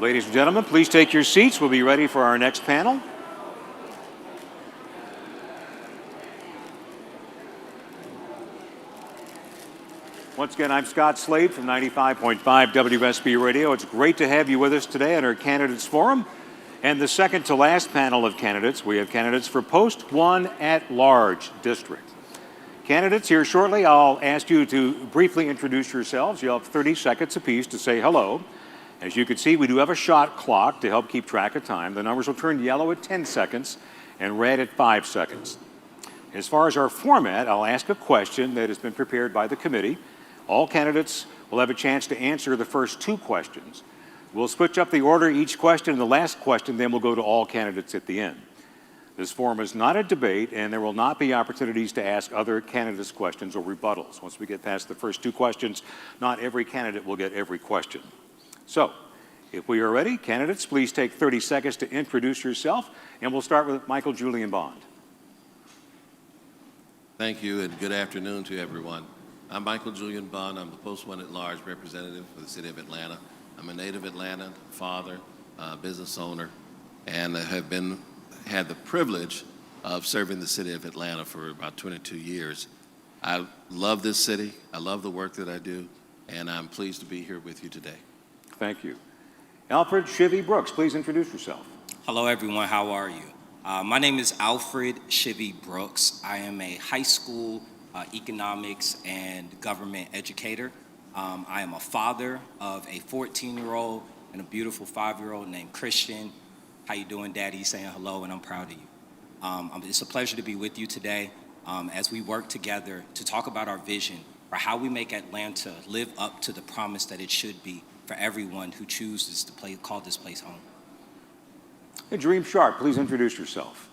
Ladies and gentlemen, please take your seats. We'll be ready for our next panel. Once again, I'm Scott Slade from 95.5 WSB Radio. It's great to have you with us today at our Candidates Forum. And the second to last panel of candidates, we have candidates for Post 1 at-large district. Candidates, here shortly, I'll ask you to briefly introduce yourselves. You'll have 30 seconds apiece to say hello. As you can see, we do have a shot clock to help keep track of time. The numbers will turn yellow at 10 seconds and red at 5 seconds. As far as our format, I'll ask a question that has been prepared by the committee. All candidates will have a chance to answer the first 2 questions. We'll switch up the order each question, and the last question then will go to all candidates at the end. This forum is not a debate, and there will not be opportunities to ask other candidates questions or rebuttals. Once we get past the first 2 questions, not every candidate will get every question. So, if we are ready, candidates, please take 30 seconds to introduce yourself, and we'll start with Michael Julian Bond. Thank you, and good afternoon to everyone. I'm Michael Julian Bond. I'm the Post 1 at-large representative for the City of Atlanta. I'm a native Atlantan, father, business owner, and have had the privilege of serving the City of Atlanta for about 22 years. I love this city. I love the work that I do, and I'm pleased to be here with you today. Thank you. Alfred Chivy Brooks, please introduce yourself. Hello, everyone. How are you? My name is Alfred Chivy Brooks. I am a high school economics and government educator. I am a father of a 14-year-old and a beautiful 5-year-old named Christian. How you doing, Daddy? He's saying hello, and I'm proud of you. It's a pleasure to be with you today as we work together to talk about our vision for how we make Atlanta live up to the promise that it should be for everyone who chooses to call this place home. Hey, Dream Sharp, please introduce yourself.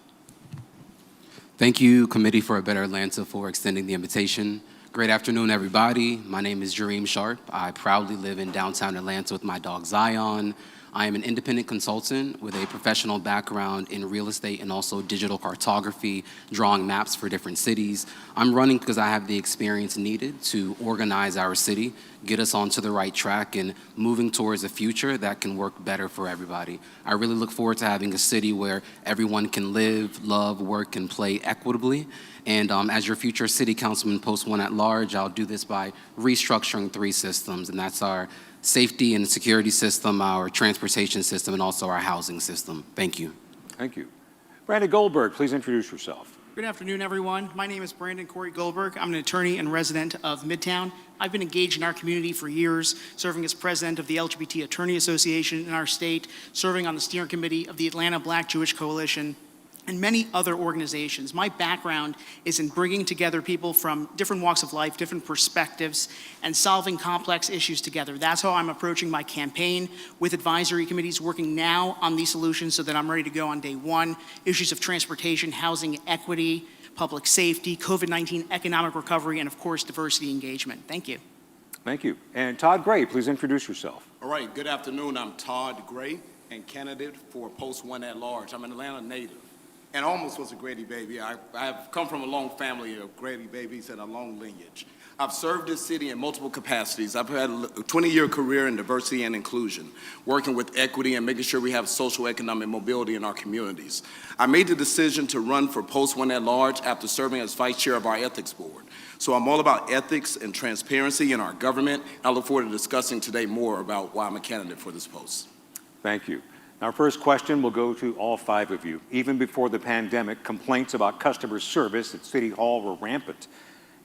Thank you, Committee for a Better Atlanta, for extending the invitation. Great afternoon, everybody. My name is Jareem Sharp. I proudly live in downtown Atlanta with my dog Zion. I am an independent consultant with a professional background in real estate and also digital cartography, drawing maps for different cities. I'm running because I have the experience needed to organize our city, get us onto the right track, and moving towards a future that can work better for everybody. I really look forward to having a city where everyone can live, love, work, and play equitably. And as your future city councilman, Post 1 at-large, I'll do this by restructuring 3 systems, and that's our safety and security system, our transportation system, and also our housing system. Thank you. Thank you. Brandon Goldberg, please introduce yourself. Good afternoon, everyone. My name is Brandon Corey Goldberg. I'm an attorney and resident of Midtown. I've been engaged in our community for years, serving as president of the LGBT Attorney Association in our state, serving on the steering committee of the Atlanta Black Jewish Coalition, and many other organizations. My background is in bringing together people from different walks of life, different perspectives, and solving complex issues together. That's how I'm approaching my campaign with advisory committees, working now on these solutions so that I'm ready to go on day one. Issues of transportation, housing equity, public safety, COVID-19 economic recovery, and of course, diversity engagement. Thank you. Thank you. And Todd Gray, please introduce yourself. All right, good afternoon. I'm Todd Gray and candidate for Post 1 at-large. I'm an Atlanta native and almost was a Grady baby. I've come from a long family of Grady babies and a long lineage. I've served this city in multiple capacities. I've had a 20-year career in diversity and inclusion, working with equity and making sure we have social economic mobility in our communities. I made the decision to run for Post 1 at-large after serving as vice chair of our ethics board. So I'm all about ethics and transparency in our government. I look forward to discussing today more about why I'm a candidate for this post. Thank you. Our first question will go to all 5 of you. Even before the pandemic, complaints about customer service at City Hall were rampant.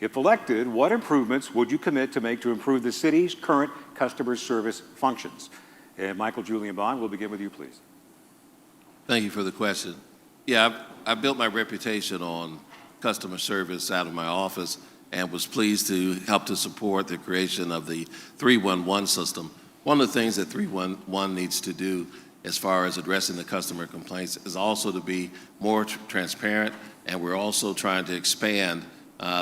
If elected, what improvements would you commit to make to improve the city's current customer service functions? And Michael Julian Bond, we'll begin with you, please. Thank you for the question. Yeah, I built my reputation on customer service out of my office and was pleased to help to support the creation of the 311 system. One of the things that 311 needs to do as far as addressing the customer complaints is also to be more transparent, and we're also trying to expand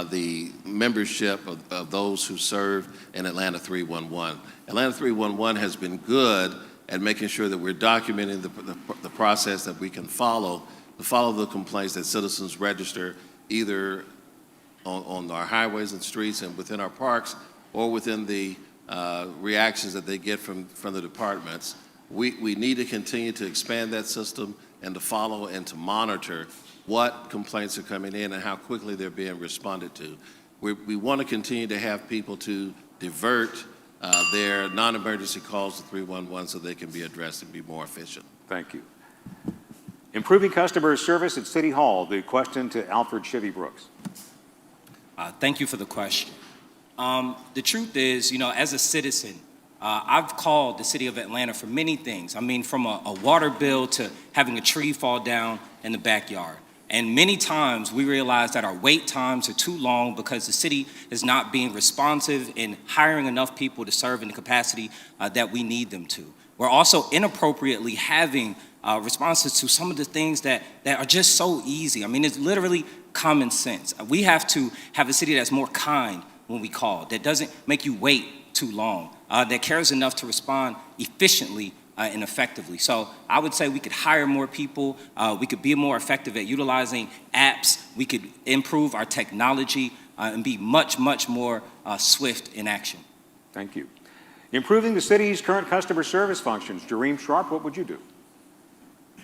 the membership of those who serve in Atlanta 311. Atlanta 311 has been good at making sure that we're documenting the process that we can follow to follow the complaints that citizens register either on our highways and streets and within our parks or within the reactions that they get from the departments. We need to continue to expand that system and to follow and to monitor what complaints are coming in and how quickly they're being responded to. We want to continue to have people to divert their non-emergency calls to 311 so they can be addressed and be more efficient. Thank you. Improving customer service at City Hall. The question to Alfred Chivy Brooks. Thank you for the question. The truth is, as a citizen, I've called the city of Atlanta for many things. I mean, from a water bill to having a tree fall down in the backyard. And many times we realize that our wait times are too long because the city is not being responsive in hiring enough people to serve in the capacity that we need them to. We're also inappropriately having responses to some of the things that are just so easy. I mean, it's literally common sense. We have to have a city that's more kind when we call, that doesn't make you wait too long, that cares enough to respond efficiently and effectively. So I would say we could hire more people, we could be more effective at utilizing apps, we could improve our technology and be much, much more swift in action. Thank you. Improving the city's current customer service functions. Jareem Sharp, what would you do?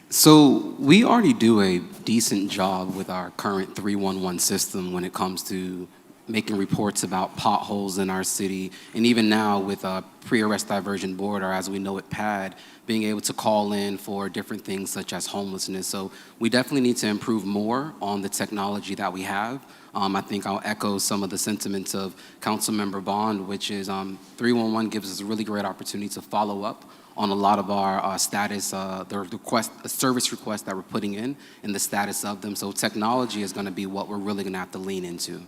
So we already do a decent job with our current 311 system when it comes to making reports about potholes in our city, and even now with a pre-arrest diversion board, or as we know it, PAD, being able to call in for different things such as homelessness. So we definitely need to improve more on the technology that we have. I think I'll echo some of the sentiments of Councilmember Bond, which is 311 gives us a really great opportunity to follow up on a lot of our status, the service requests that we're putting in and the status of them. So technology is going to be what we're really going to have to lean into.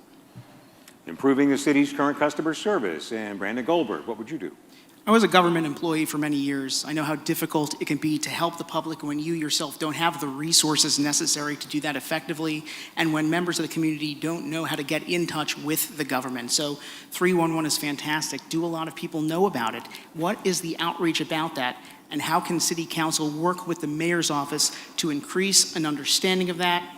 Improving the city's current customer service. And Brandon Goldberg, what would you do? I was a government employee for many years. I know how difficult it can be to help the public when you yourself don't have the resources necessary to do that effectively, and when members of the community don't know how to get in touch with the government. So 311 is fantastic. Do a lot of people know about it? What is the outreach about that? And how can City Council work with the mayor's office to increase an understanding of that,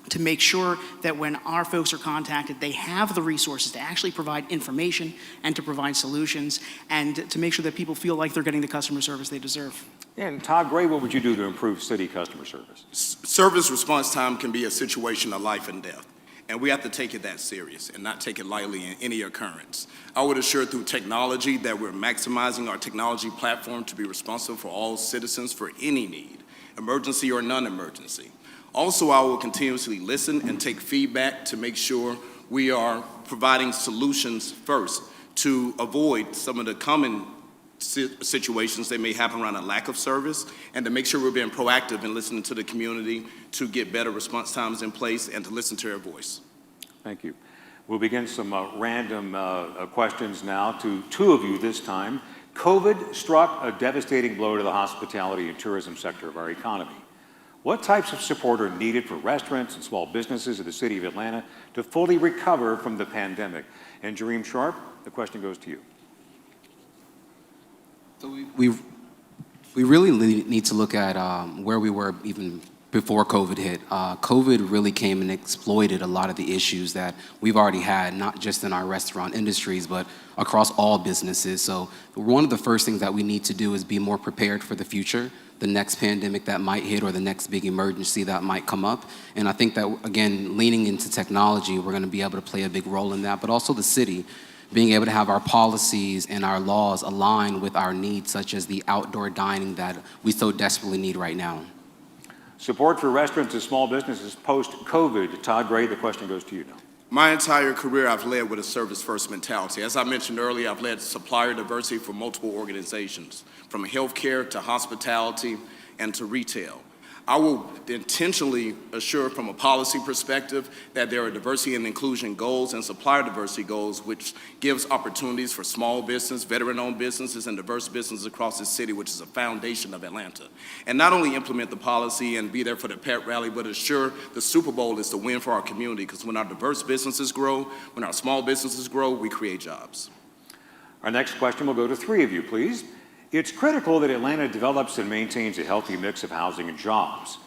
to make sure that when our folks are contacted, they have the resources to actually provide information and to provide solutions, and to make sure that people feel like they're getting the customer service they deserve. And Todd Gray, what would you do to improve city customer service? Service response time can be a situation of life and death, and we have to take it that serious and not take it lightly in any occurrence. I would assure through technology that we're maximizing our technology platform to be responsive for all citizens for any need, emergency or non-emergency. Also, I will continuously listen and take feedback to make sure we are providing solutions first to avoid some of the common situations that may happen around a lack of service, and to make sure we're being proactive in listening to the community to get better response times in place and to listen to their voice. Thank you. We'll begin some random questions now to two of you this time. COVID struck a devastating blow to the hospitality and tourism sector of our economy. What types of support are needed for restaurants and small businesses in the city of Atlanta to fully recover from the pandemic? And Jareem Sharp, the question goes to you. So we really need to look at where we were even before COVID hit. COVID really came and exploited a lot of the issues that we've already had, not just in our restaurant industries, but across all businesses. So one of the first things that we need to do is be more prepared for the future, the next pandemic that might hit or the next big emergency that might come up. And I think that, again, leaning into technology, we're going to be able to play a big role in that, but also the city, being able to have our policies and our laws align with our needs, such as the outdoor dining that we so desperately need right now. Support for restaurants and small businesses post-COVID. Todd Gray, the question goes to you now. My entire career, I've led with a service-first mentality. As I mentioned earlier, I've led supplier diversity for multiple organizations, from healthcare to hospitality and to retail. I will intentionally assure from a policy perspective that there are diversity and inclusion goals and supplier diversity goals, which gives opportunities for small business, veteran-owned businesses, and diverse businesses across the city, which is a foundation of Atlanta. And not only implement the policy and be there for the pep rally, but assure the Super Bowl is the win for our community, because when our diverse businesses grow, when our small businesses grow, we create jobs. Our next question will go to three of you, please. It's critical that Atlanta develops and maintains a healthy mix of housing and jobs.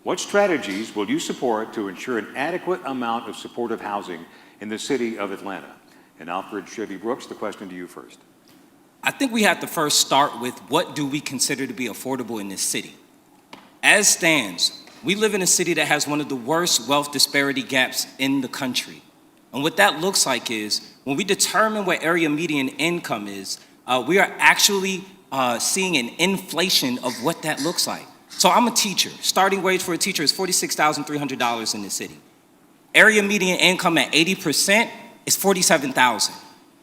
What strategies will you support to ensure an adequate amount of supportive housing in the city of Atlanta? And Alfred Chivy Brooks, the question to you first. I think we have to first start with what do we consider to be affordable in this city. As stands, we live in a city that has one of the worst wealth disparity gaps in the country. And what that looks like is when we determine what area median income is, we are actually seeing an inflation of what that looks like. So I'm a teacher. Starting wage for a teacher is $46,300 in the city. Area median income at 80% is $47,000.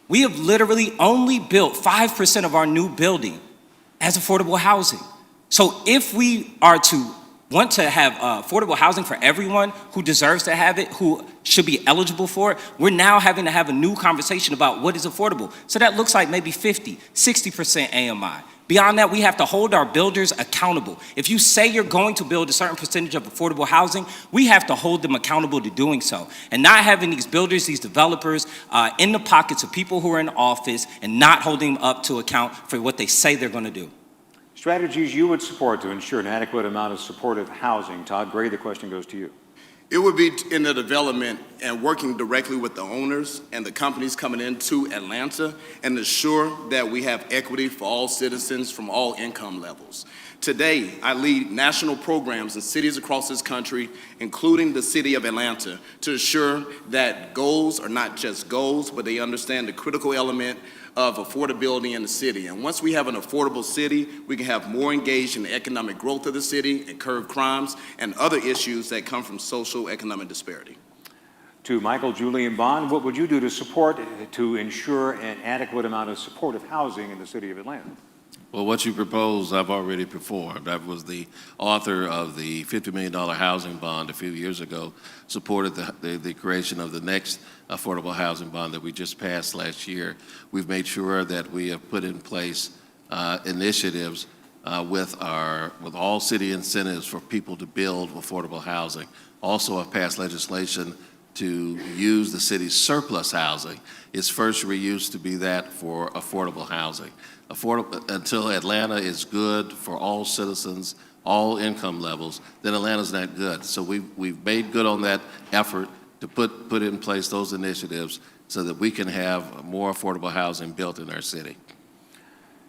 We have literally only built 5% of our new building as affordable housing. So if we are to want to have affordable housing for everyone who deserves to have it, who should be eligible for it, we're now having to have a new conversation about what is affordable. So that looks like maybe 50, 60% AMI. Beyond that, we have to hold our builders accountable. If you say you're going to build a certain percentage of affordable housing, we have to hold them accountable to doing so. And not having these builders, these developers in the pockets of people who are in office and not holding them up to account for what they say they're going to do. Strategies you would support to ensure an adequate amount of supportive housing. Todd Gray, the question goes to you. It would be in the development and working directly with the owners and the companies coming into Atlanta and ensure that we have equity for all citizens from all income levels. Today, I lead national programs in cities across this country, including the city of Atlanta, to ensure that goals are not just goals, but they understand the critical element of affordability in the city. And once we have an affordable city, we can have more engaged in the economic growth of the city and curb crimes and other issues that come from social economic disparity. To Michael Julian Bond, what would you do to ensure an adequate amount of supportive housing in the city of Atlanta? Well, what you proposed, I've already performed. I was the author of the $50 million housing bond a few years ago, supported the creation of the next affordable housing bond that we just passed last year. We've made sure that we have put in place initiatives with all city incentives for people to build affordable housing. Also, I've passed legislation to use the city's surplus housing. Its first reuse to be that for affordable housing. Until Atlanta is good for all citizens, all income levels, then Atlanta's not good. So we've made good on that effort to put in place those initiatives so that we can have more affordable housing built in our city.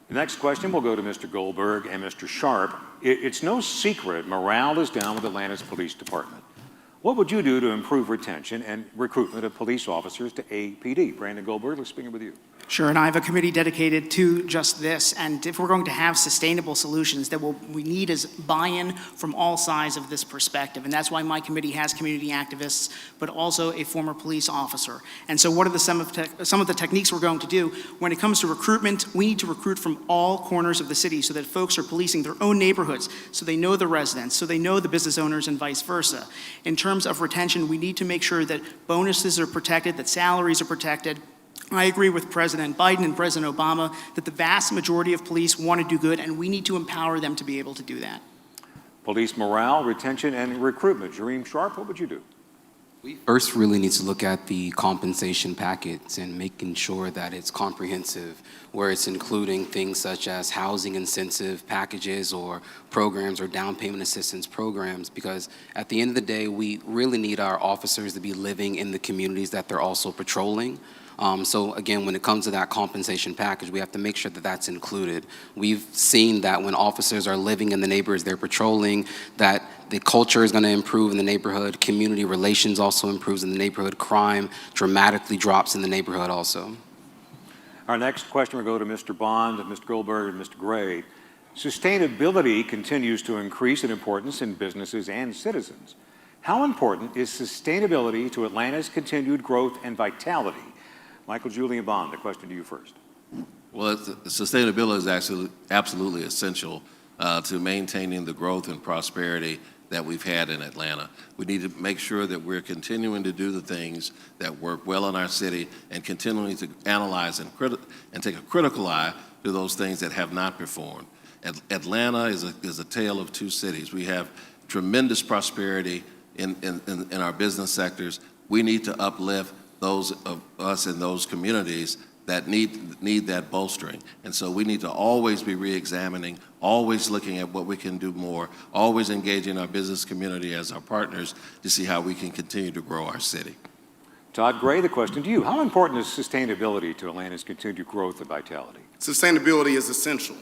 The next question will go to Mr. Goldberg and Mr. Sharp. It's no secret morale is down with Atlanta's police department. What would you do to improve retention and recruitment of police officers to APD? Brandon Goldberg, let's begin with you. Sure, and I have a committee dedicated to just this. And if we're going to have sustainable solutions, that what we need is buy-in from all sides of this perspective. And that's why my committee has community activists, but also a former police officer. And so what are some of the techniques we're going to do? When it comes to recruitment, we need to recruit from all corners of the city so that folks are policing their own neighborhoods, so they know the residents, so they know the business owners and vice versa. In terms of retention, we need to make sure that bonuses are protected, that salaries are protected. I agree with President Biden and President Obama that the vast majority of police want to do good, and we need to empower them to be able to do that. Police morale, retention, and recruitment. Jareem Sharp, what would you do? We first really need to look at the compensation package and making sure that it's comprehensive, where it's including things such as housing incentive packages or programs or down payment assistance programs, because at the end of the day, we really need our officers to be living in the communities that they're also patrolling. So again, when it comes to that compensation package, we have to make sure that that's included. We've seen that when officers are living in the neighborhoods they're patrolling, that the culture is going to improve in the neighborhood, community relations also improves in the neighborhood, crime dramatically drops in the neighborhood also. Our next question will go to Mr. Bond, Mr. Goldberg, and Mr. Gray. Sustainability continues to increase in importance in businesses and citizens. How important is sustainability to Atlanta's continued growth and vitality? Michael Julian Bond, the question to you first. Well, sustainability is absolutely essential to maintaining the growth and prosperity that we've had in Atlanta. We need to make sure that we're continuing to do the things that work well in our city and continuing to analyze and take a critical eye to those things that have not performed. Atlanta is a tale of two cities. We have tremendous prosperity in our business sectors. We need to uplift those of us in those communities that need that bolstering. And so we need to always be re-examining, always looking at what we can do more, always engaging our business community as our partners to see how we can continue to grow our city. Todd Gray, the question to you. How important is sustainability to Atlanta's continued growth and vitality? Sustainability is essential.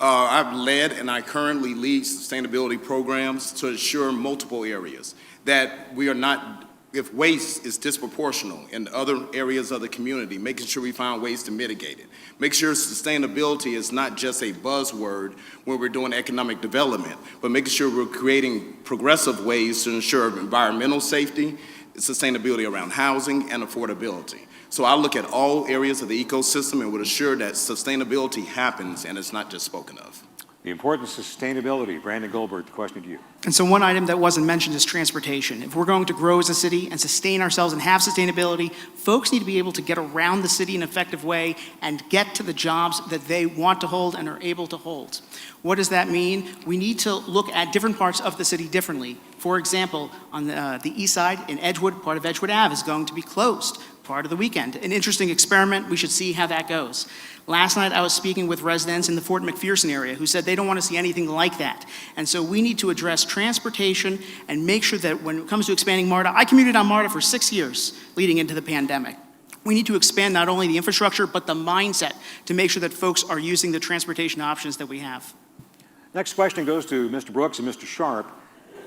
I've led and I currently lead sustainability programs to ensure multiple areas that we are not, if waste is disproportional in other areas of the community, making sure we find ways to mitigate it. Make sure sustainability is not just a buzzword when we're doing economic development, but making sure we're creating progressive ways to ensure environmental safety, sustainability around housing, and affordability. So I look at all areas of the ecosystem and would assure that sustainability happens and it's not just spoken of. The importance of sustainability. Brandon Goldberg, the question to you. And so one item that wasn't mentioned is transportation. If we're going to grow as a city and sustain ourselves and have sustainability, folks need to be able to get around the city in an effective way and get to the jobs that they want to hold and are able to hold. What does that mean? We need to look at different parts of the city differently. For example, on the east side in Edgewood, part of Edgewood Ave is going to be closed part of the weekend. An interesting experiment. We should see how that goes. Last night I was speaking with residents in the Fort McPherson area who said they don't want to see anything like that. And so we need to address transportation and make sure that when it comes to expanding MARTA, I commuted on MARTA for 6 years leading into the pandemic. We need to expand not only the infrastructure, but the mindset to make sure that folks are using the transportation options that we have. Next question goes to Mr. Brooks and Mr. Sharp.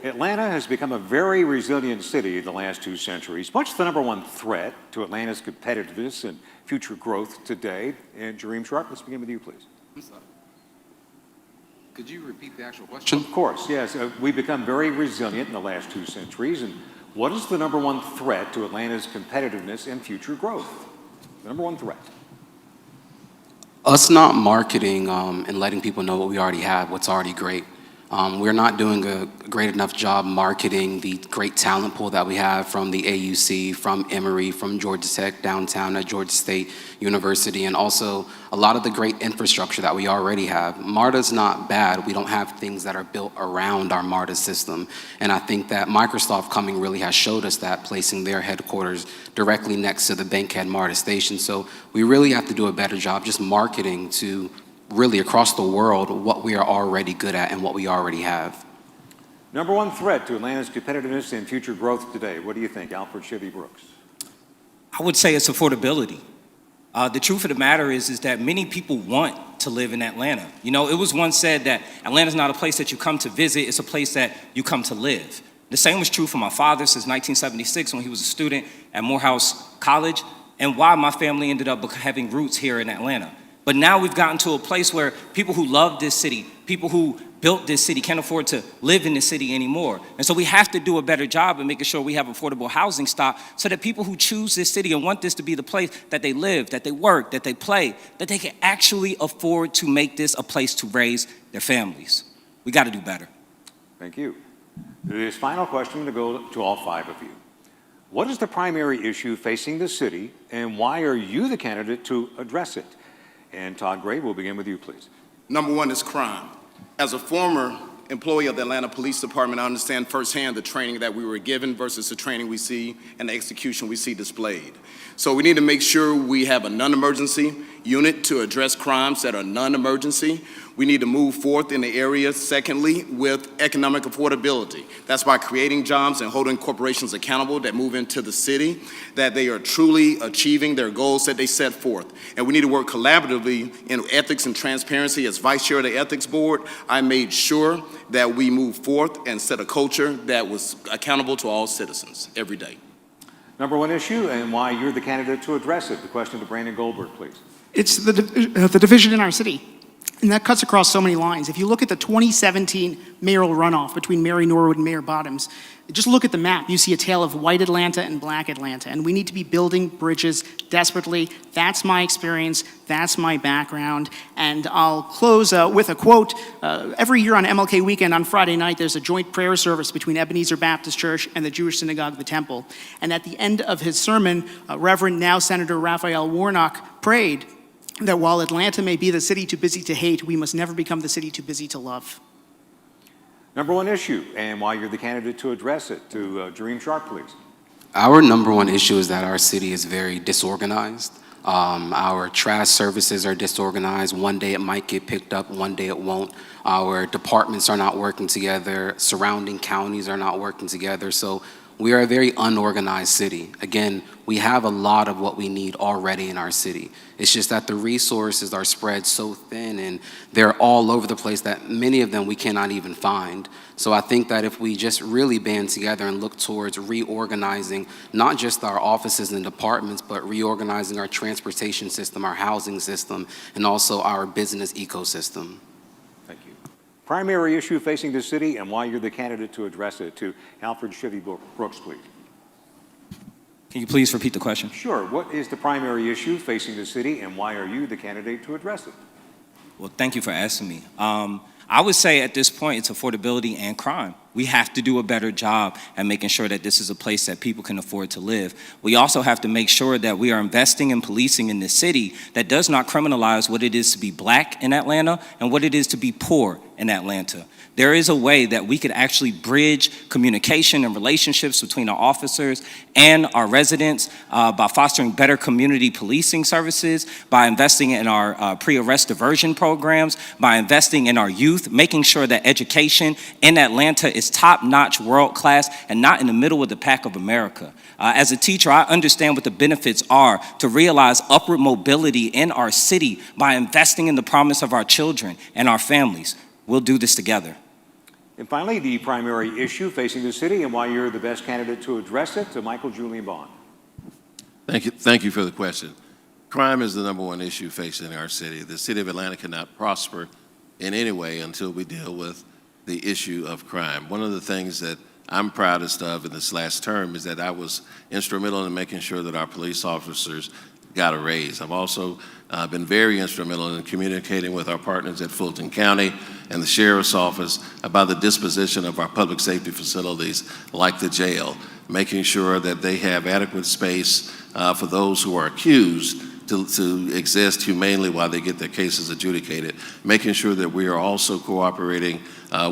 Atlanta has become a very resilient city in the last 2 centuries. What's the #1 threat to Atlanta's competitiveness and future growth today? And Jareem Sharp, let's begin with you, please. I'm sorry. Could you repeat the actual question? Of course, yes. We've become very resilient in the last 2 centuries. And what is the #1 threat to Atlanta's competitiveness and future growth? The #1 threat. Us not marketing and letting people know what we already have, what's already great. We're not doing a great enough job marketing the great talent pool that we have from the AUC, from Emory, from Georgia Tech, downtown at Georgia State University, and also a lot of the great infrastructure that we already have. MARTA's not bad. We don't have things that are built around our MARTA system. And I think that Microsoft coming really has showed us that, placing their headquarters directly next to the Bankhead MARTA station. So we really have to do a better job just marketing to really across the world what we are already good at and what we already have. #1 threat to Atlanta's competitiveness and future growth today. What do you think, Alfred Chivy Brooks? I would say it's affordability. The truth of the matter is that many people want to live in Atlanta. You know, it was once said that Atlanta's not a place that you come to visit, it's a place that you come to live. The same was true for my father since 1976 when he was a student at Morehouse College, and why my family ended up having roots here in Atlanta. But now we've gotten to a place where people who love this city, people who built this city can't afford to live in this city anymore. And so we have to do a better job of making sure we have affordable housing stock so that people who choose this city and want this to be the place that they live, that they work, that they play, that they can actually afford to make this a place to raise their families. We got to do better. Thank you. This final question to go to all 5 of you. What is the primary issue facing the city, and why are you the candidate to address it? And Todd Gray, we'll begin with you, please. #1 is crime. As a former employee of the Atlanta Police Department, I understand firsthand the training that we were given versus the training we see and the execution we see displayed. So we need to make sure we have a non-emergency unit to address crimes that are non-emergency. We need to move forth in the area, secondly, with economic affordability. That's by creating jobs and holding corporations accountable that move into the city, that they are truly achieving their goals that they set forth. And we need to work collaboratively in ethics and transparency. As vice chair of the ethics board, I made sure that we move forth and set a culture that was accountable to all citizens every day. #1 issue and why you're the candidate to address it. The question to Brandon Goldberg, please. It's the division in our city. And that cuts across so many lines. If you look at the 2017 mayoral runoff between Mary Norwood and Mayor Bottoms, just look at the map. You see a tale of white Atlanta and black Atlanta. And we need to be building bridges desperately. That's my experience. That's my background. And I'll close with a quote. Every year on MLK weekend on Friday night, there's a joint prayer service between Ebenezer Baptist Church and the Jewish Synagogue of the Temple. And at the end of his sermon, Reverend now Senator Raphael Warnock prayed that while Atlanta may be the city too busy to hate, we must never become the city too busy to love. #1 issue and why you're the candidate to address it. To Jareem Sharp, please. Our #1 issue is that our city is very disorganized. Our trash services are disorganized. One day it might get picked up, one day it won't. Our departments are not working together. Surrounding counties are not working together. So We are a very unorganized city. Again, we have a lot of what we need already in our city. It's just that the resources are spread so thin and they're all over the place that many of them we cannot even find. So I think that if we just really band together and look towards reorganizing not just our offices and departments, but reorganizing our transportation system, our housing system, and also our business ecosystem. Thank you. Primary issue facing the city and why you're the candidate to address it. To Alfred Chivy Brooks, please. Can you please repeat the question? Sure. What is the primary issue facing the city and why are you the candidate to address it? Well, thank you for asking me. I would say at this point, it's affordability and crime. We have to do a better job at making sure that this is a place that people can afford to live. We also have to make sure that we are investing in policing in this city that does not criminalize what it is to be black in Atlanta and what it is to be poor in Atlanta. There is a way that we could actually bridge communication and relationships between our officers and our residents by fostering better community policing services, by investing in our pre-arrest diversion programs, by investing in our youth, making sure that education in Atlanta is top-notch, world-class, and not in the middle of the pack of America. As a teacher, I understand what the benefits are to realize upward mobility in our city by investing in the promise of our children and our families. We'll do this together. And finally, the primary issue facing the city and why you're the best candidate to address it. To Michael Julian Bond. Thank you for the question. Crime is the #1 issue facing our city. The city of Atlanta cannot prosper in any way until we deal with the issue of crime. One of the things that I'm proudest of in this last term is that I was instrumental in making sure that our police officers got a raise. I've also been very instrumental in communicating with our partners at Fulton County and the Sheriff's Office about the disposition of our public safety facilities like the jail, making sure that they have adequate space for those who are accused to exist humanely while they get their cases adjudicated, making sure that we are also cooperating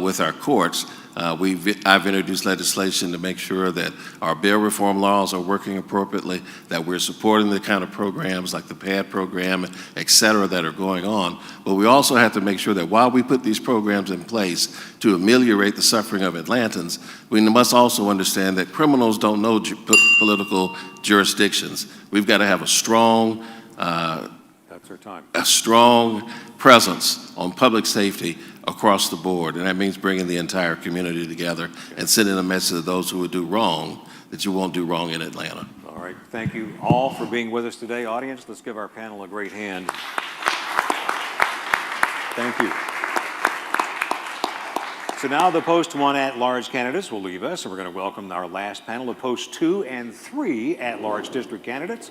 with our courts. I've introduced legislation to make sure that our bail reform laws are working appropriately, that we're supporting the kind of programs like the PAD program, et cetera, that are going on. But we also have to make sure that while we put these programs in place to ameliorate the suffering of Atlantans, we must also understand that criminals don't know political jurisdictions. We've got to have a strong presence on public safety across the board, and that means bringing the entire community together and sending a message to those who would do wrong that you won't do wrong in Atlanta. All right, thank you all for being with us today. Audience, let's give our panel a great hand. Thank you. So now the Post 1 at-large candidates will leave us, and we're going to welcome our last panel of Post 2 and 3 at-large district candidates.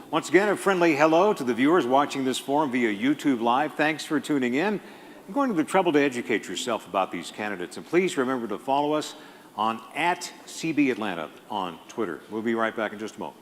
Once again, a friendly hello to the viewers watching this forum via YouTube Live. Thanks for tuning in. I'm going to the trouble to educate yourself about these candidates. And please remember to follow us on @CB Atlanta on Twitter. We'll be right back in just a moment.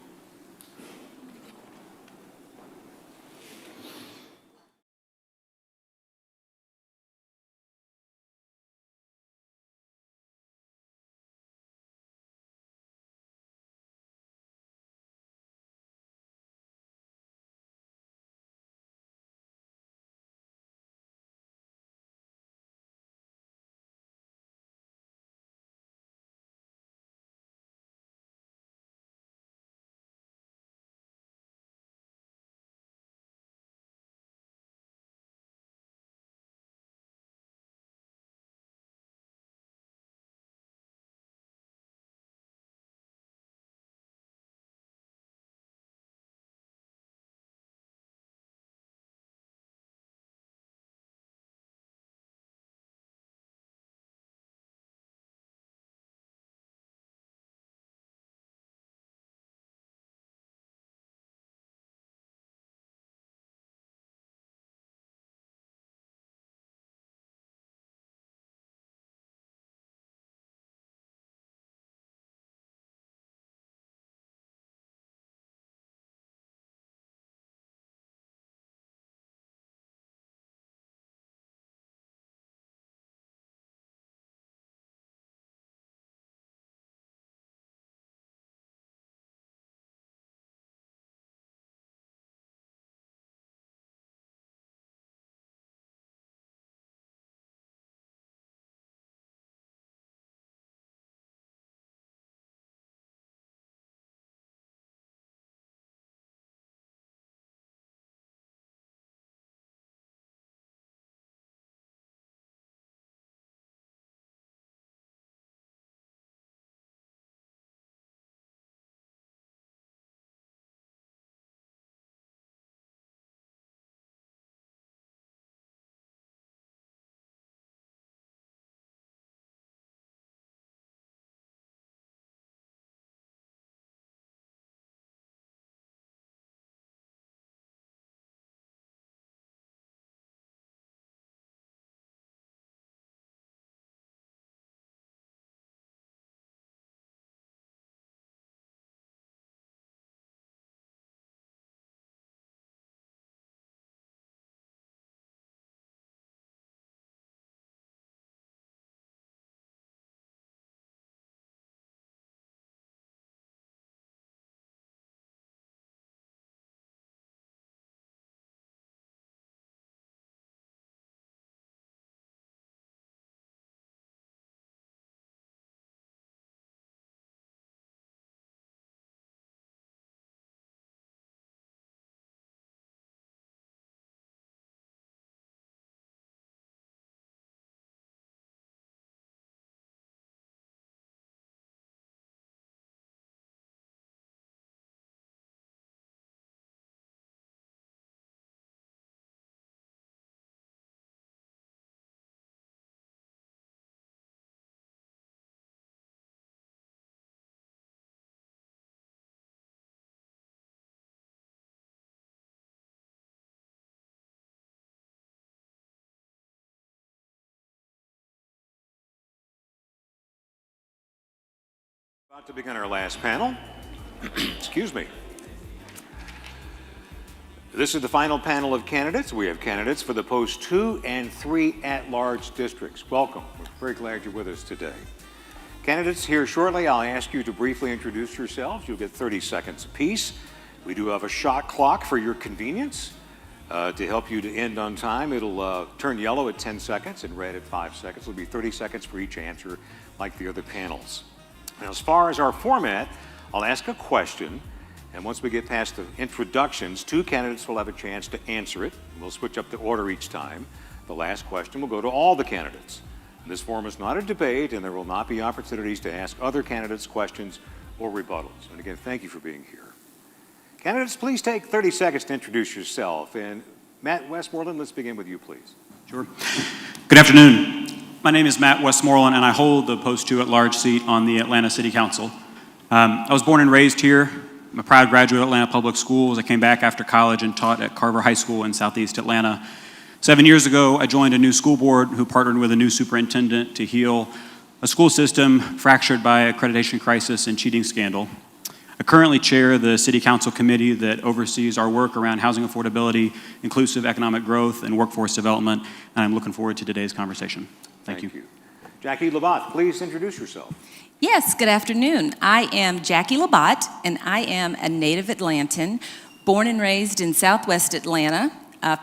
About to begin our last panel. Excuse me. This is the final panel of candidates. We have candidates for the post 2 and 3 at-large districts. Welcome. We're very glad you're with us today. Candidates here shortly. I'll ask you to briefly introduce yourselves. You'll get 30 seconds apiece. We do have a shot clock for your convenience to help you to end on time. It'll turn yellow at 10 seconds and red at 5 seconds. It'll be 30 seconds for each answer like the other panels. Now, as far as our format, I'll ask a question, and once we get past the introductions, 2 candidates will have a chance to answer it. We'll switch up the order each time. The last question will go to all the candidates. And this forum is not a debate, and there will not be opportunities to ask other candidates questions or rebuttals. And again, thank you for being here. Candidates, please take 30 seconds to introduce yourself. And Matt Westmoreland, let's begin with you, please. Sure. Good afternoon. My name is Matt Westmoreland, and I hold the post 2 at-large seat on the Atlanta City Council. I was born and raised here. I'm a proud graduate of Atlanta Public Schools. I came back after college and taught at Carver High School in Southeast Atlanta. 7 years ago, I joined a new school board who partnered with a new superintendent to heal a school system fractured by accreditation crisis and cheating scandal. I currently chair the City Council committee that oversees our work around housing affordability, inclusive economic growth, and workforce development, and I'm looking forward to today's conversation. Thank you. Jackie Labatt, please introduce yourself. Yes, good afternoon. I am Jackie Labatt, and I am a native Atlantan, born and raised in Southwest Atlanta.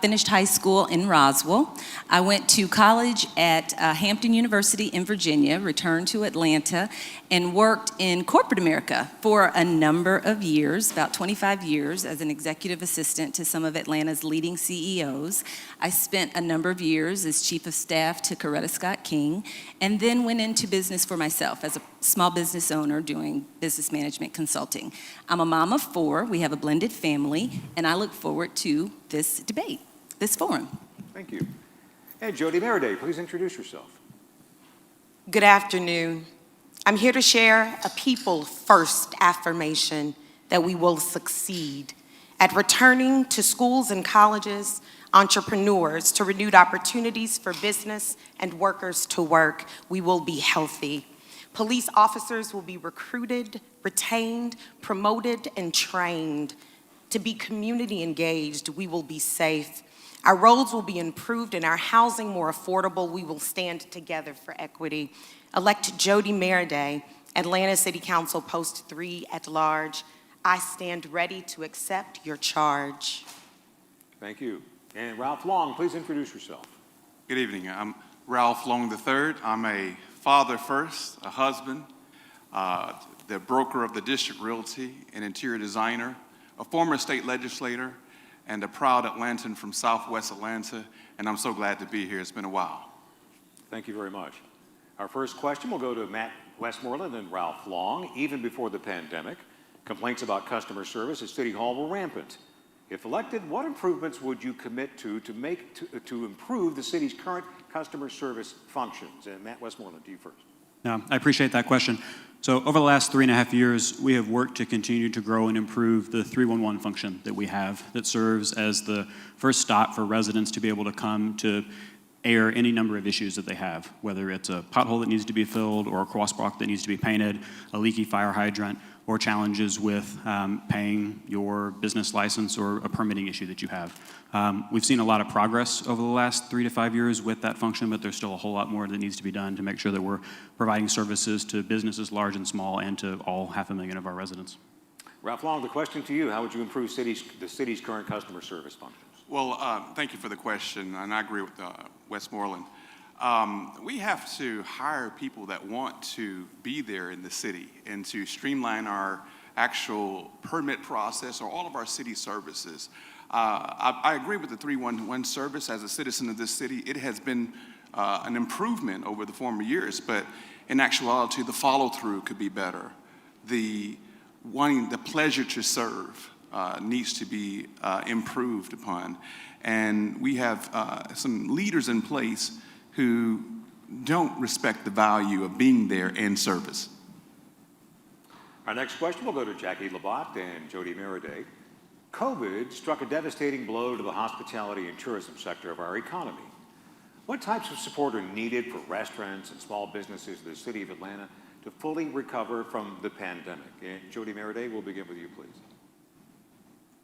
Finished high school in Roswell. I went to college at Hampton University in Virginia, returned to Atlanta, and worked in corporate America for a number of years, about 25 years, as an executive assistant to some of Atlanta's leading CEOs. I spent a number of years as chief of staff to Coretta Scott King, and then went into business for myself as a small business owner doing business management consulting. I'm a mom of 4. We have a blended family, and I look forward to this debate, this forum. Thank you. And Jody Meriday, please introduce yourself. Good afternoon. I'm here to share a people-first affirmation that we will succeed at returning to schools and colleges, entrepreneurs to renewed opportunities for business, and workers to work. We will be healthy. Police officers will be recruited, retained, promoted, and trained to be community engaged. We will be safe. Our roads will be improved and our housing more affordable. We will stand together for equity. Elect Jody Meriday, Atlanta City Council Post 3 at large. I stand ready to accept your charge. Thank you. And Ralph Long, please introduce yourself. Good evening. I'm Ralph Long III. I'm a father first, a husband, the broker of the District Realty, an interior designer, a former state legislator, and a proud Atlantan from Southwest Atlanta, and I'm so glad to be here. It's been a while. Thank you very much. Our first question will go to Matt Westmoreland and Ralph Long. Even before the pandemic, complaints about customer service at City Hall were rampant. If elected, what improvements would you commit to improve the city's current customer service functions? And Matt Westmoreland, to you first. Yeah, I appreciate that question. So over the last 3.5 years, we have worked to continue to grow and improve the 311 function that we have that serves as the first stop for residents to be able to come to air any number of issues that they have, whether it's a pothole that needs to be filled or a crosswalk that needs to be painted, a leaky fire hydrant, or challenges with paying your business license or a permitting issue that you have. We've seen a lot of progress over the last 3 to 5 years with that function, but there's still a whole lot more that needs to be done to make sure that we're providing services to businesses large and small and to all 500,000 of our residents. Ralph Long, the question to you, how would you improve the city's current customer service functions? Well, thank you for the question, and I agree with Westmoreland. We have to hire people that want to be there in the city and to streamline our actual permit process or all of our city services. I agree with the 311 service. As a citizen of this city, it has been an improvement over the former years, but in actuality, the follow-through could be better. The pleasure to serve needs to be improved upon. And we have some leaders in place who don't respect the value of being there in service. Our next question will go to Jackie Labatt and Jody Meriday. COVID struck a devastating blow to the hospitality and tourism sector of our economy. What types of support are needed for restaurants and small businesses in the city of Atlanta to fully recover from the pandemic? And Jody Meriday, we'll begin with you, please.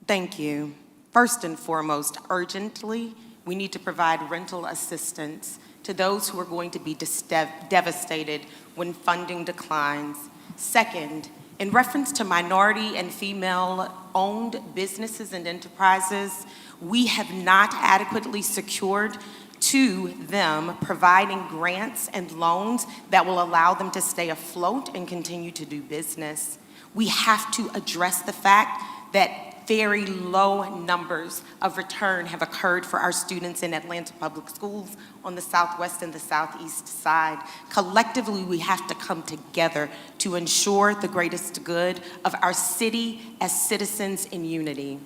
Thank you. First and foremost, urgently, we need to provide rental assistance to those who are going to be devastated when funding declines. Second, in reference to minority and female-owned businesses and enterprises, we have not adequately secured to them providing grants and loans that will allow them to stay afloat and continue to do business. We have to address the fact that very low numbers of return have occurred for our students in Atlanta Public Schools on the southwest and the southeast side. Collectively, we have to come together to ensure the greatest good of our city as citizens in unity.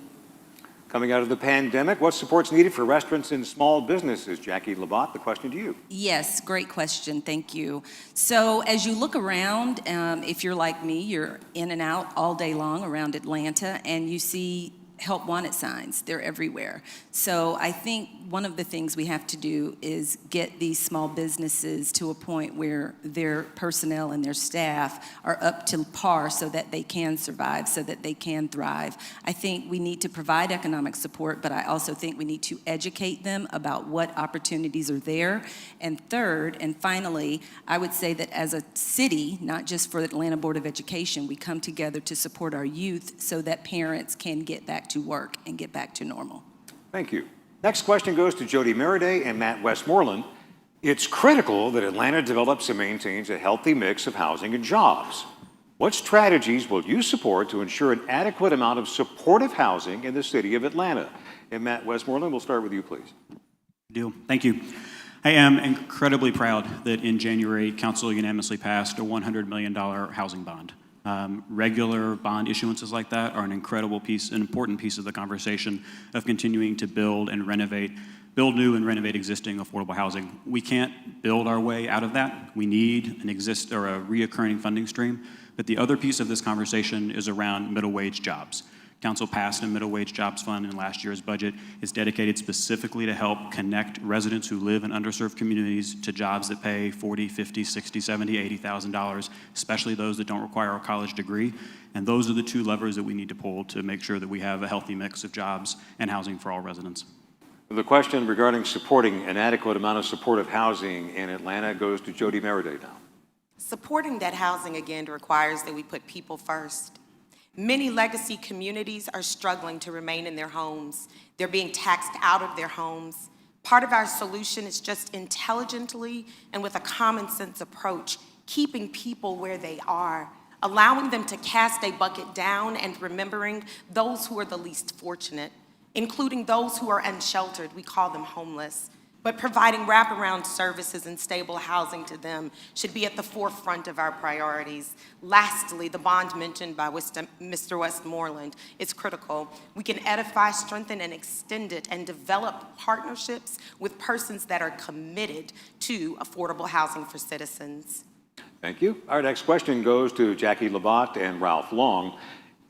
Coming out of the pandemic, what support's needed for restaurants and small businesses? Jackie Labatt, the question to you. Yes, great question. Thank you. So as you look around, if you're like me, you're in and out all day long around Atlanta, and you see help wanted signs. They're everywhere. So I think one of the things we have to do is get these small businesses to a point where their personnel and their staff are up to par so that they can survive, so that they can thrive. I think we need to provide economic support, but I also think we need to educate them about what opportunities are there. And third, and finally, I would say that as a city, not just for the Atlanta Board of Education, we come together to support our youth so that parents can get back to work and get back to normal. Thank you. Next question goes to Jody Meriday and Matt Westmoreland. It's critical that Atlanta develops and maintains a healthy mix of housing and jobs. What strategies will you support to ensure an adequate amount of supportive housing in the city of Atlanta? And Matt Westmoreland, we'll start with you, please. Thank you. I am incredibly proud that in January, Council unanimously passed a $100 million housing bond. Regular bond issuances like that are an incredible piece, an important piece of the conversation of continuing to build new and renovate existing affordable housing. We can't build our way out of that. We need a reoccurring funding stream. But the other piece of this conversation is around middle wage jobs. Council passed a middle wage jobs fund in last year's budget. It's dedicated specifically to help connect residents who live in underserved communities to jobs that pay $40,000, $50,000, $60,000, $70,000, $80,000, especially those that don't require a college degree. And those are the two levers that we need to pull to make sure that we have a healthy mix of jobs and housing for all residents. The question regarding supporting an adequate amount of supportive housing in Atlanta goes to Jody Meriday now. Supporting that housing, again, requires that we put people first. Many legacy communities are struggling to remain in their homes. They're being taxed out of their homes. Part of our solution is just intelligently and with a common sense approach, keeping people where they are, allowing them to cast a bucket down and remembering those who are the least fortunate, including those who are unsheltered. We call them homeless. But providing wraparound services and stable housing to them should be at the forefront of our priorities. Lastly, the bond mentioned by Mr. Westmoreland is critical. We can edify, strengthen, and extend it and develop partnerships with persons that are committed to affordable housing for citizens. Thank you. Our next question goes to Jackie Labatt and Ralph Long.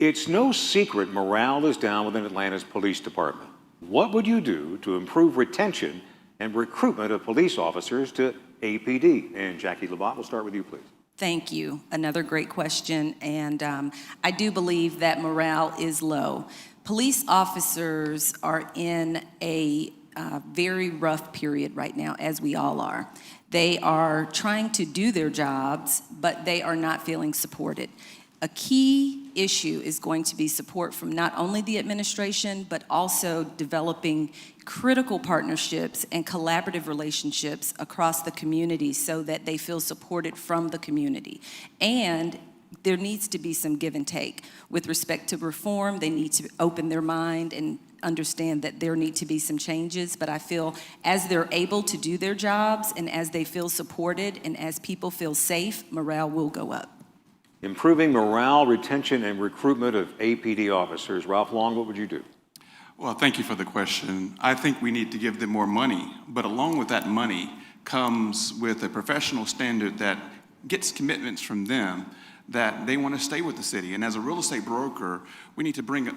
It's no secret morale is down within Atlanta's police department. What would you do to improve retention and recruitment of police officers to APD? And Jackie Labatt, we'll start with you, please. Thank you. Another great question. And I do believe that morale is low. Police officers are in a very rough period right now, as we all are. They are trying to do their jobs, but they are not feeling supported. A key issue is going to be support from not only the administration, but also developing critical partnerships and collaborative relationships across the community so that they feel supported from the community. And there needs to be some give and take. With respect to reform, they need to open their mind and understand that there need to be some changes, but I feel as they're able to do their jobs and as they feel supported and as people feel safe, morale will go up. Improving morale, retention, and recruitment of APD officers. Ralph Long, what would you do? Well, thank you for the question. I think we need to give them more money, but along with that money comes with a professional standard that gets commitments from them that they want to stay with the city. And as a real estate broker, we need to bring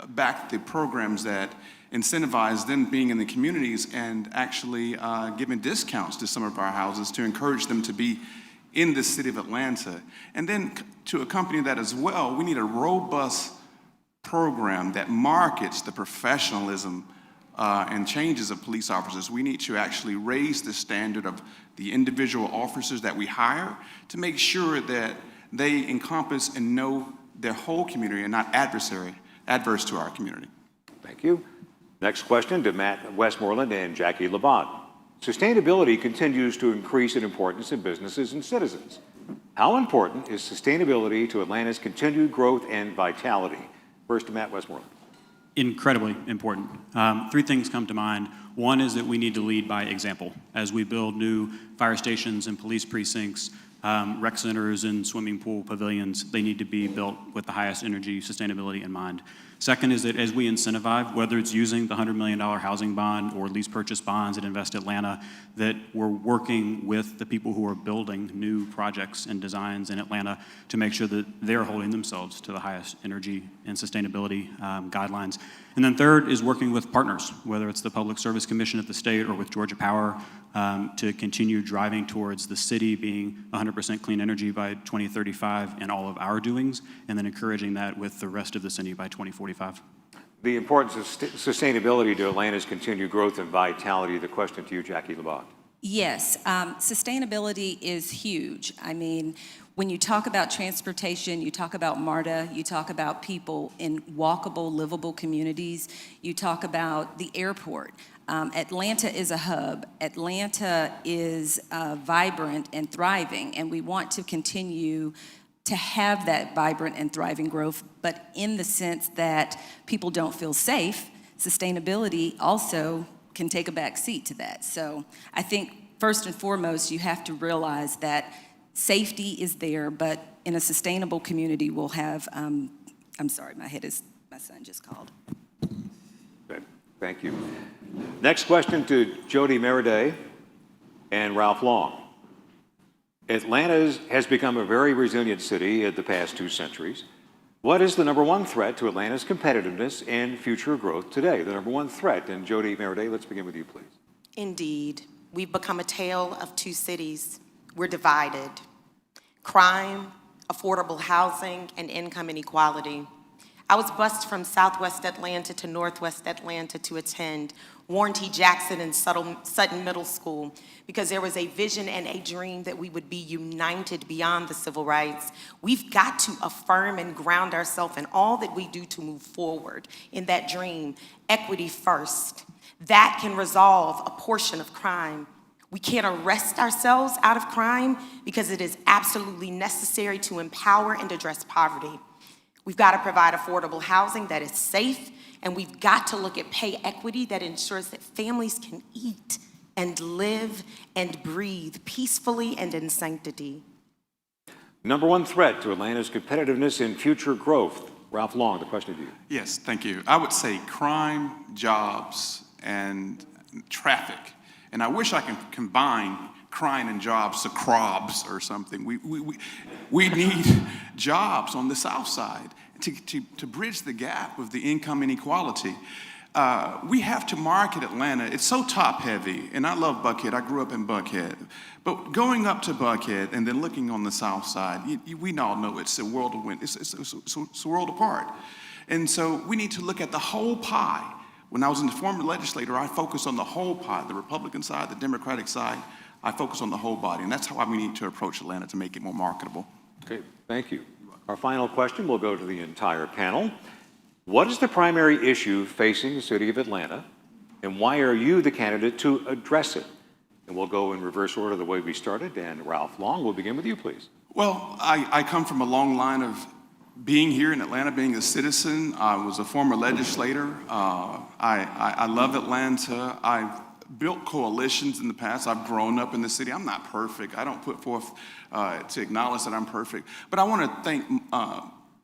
back the programs that incentivize them being in the communities and actually giving discounts to some of our houses to encourage them to be in the city of Atlanta. And then to accompany that as well, we need a robust program that markets the professionalism and changes of police officers. We need to actually raise the standard of the individual officers that we hire to make sure that they encompass and know their whole community and not adverse to our community. Thank you. Next question to Matt Westmoreland and Jackie Labatt. Sustainability continues to increase in importance in businesses and citizens. How important is sustainability to Atlanta's continued growth and vitality? First to Matt Westmoreland. Incredibly important. Three things come to mind. One is that we need to lead by example. As we build new fire stations and police precincts, rec centers and swimming pool pavilions, they need to be built with the highest energy sustainability in mind. Second is that as we incentivize, whether it's using the $100 million housing bond or lease purchase bonds at Invest Atlanta, that we're working with the people who are building new projects and designs in Atlanta to make sure that they're holding themselves to the highest energy and sustainability guidelines. And then third is working with partners, whether it's the Public Service Commission at the state or with Georgia Power, to continue driving towards the city being 100% clean energy by 2035 in all of our doings, and then encouraging that with the rest of the city by 2045. The importance of sustainability to Atlanta's continued growth and vitality. The question to you, Jackie Labatt. Yes, sustainability is huge. I mean, when you talk about transportation, you talk about MARTA, you talk about people in walkable, livable communities, you talk about the airport. Atlanta is a hub. Atlanta is vibrant and thriving, and we want to continue to have that vibrant and thriving growth, but in the sense that people don't feel safe, sustainability also can take a back seat to that. So I think first and foremost, you have to realize that safety is there, but in a sustainable community, we'll have, I'm sorry, my son just called. Okay, thank you. Next question to Jody Meriday and Ralph Long. Atlanta has become a very resilient city in the past 2 centuries. What is the number one threat to Atlanta's competitiveness and future growth today? The number one threat. And Jody Meriday, let's begin with you, please. Indeed, we've become a tale of two cities. We're divided. Crime, affordable housing, and income inequality. I was bused from Southwest Atlanta to Northwest Atlanta to attend Warren T. Jackson and Sutton Middle School because there was a vision and a dream that we would be united beyond the civil rights. We've got to affirm and ground ourselves in all that we do to move forward in that dream. Equity first. That can resolve a portion of crime. We can't arrest ourselves out of crime because it is absolutely necessary to empower and address poverty. We've got to provide affordable housing that is safe, and we've got to look at pay equity that ensures that families can eat and live and breathe peacefully and in sanctity. Number one threat to Atlanta's competitiveness and future growth. Ralph Long, the question to you. Yes, thank you. I would say crime, jobs, and traffic. And I wish I could combine crime and jobs to CROBS or something. We need jobs on the south side to bridge the gap of the income inequality. We have to market Atlanta. It's so top heavy, and I love Buckhead. I grew up in Buckhead. But going up to Buckhead and then looking on the south side, we all know it's a world of it's a world apart. And so we need to look at the whole pie. When I was in the former legislator, I focused on the whole pie, the Republican side, the Democratic side. I focus on the whole body, and that's how we need to approach Atlanta to make it more marketable. Okay, thank you. Our final question will go to the entire panel. What is the primary issue facing the city of Atlanta, and why are you the candidate to address it? And we'll go in reverse order the way we started, and Ralph Long, we'll begin with you, please. Well, I come from a long line of being here in Atlanta, being a citizen. I was a former legislator. I love Atlanta. I've built coalitions in the past. I've grown up in the city. I'm not perfect. I don't put forth to acknowledge that I'm perfect. But I want to thank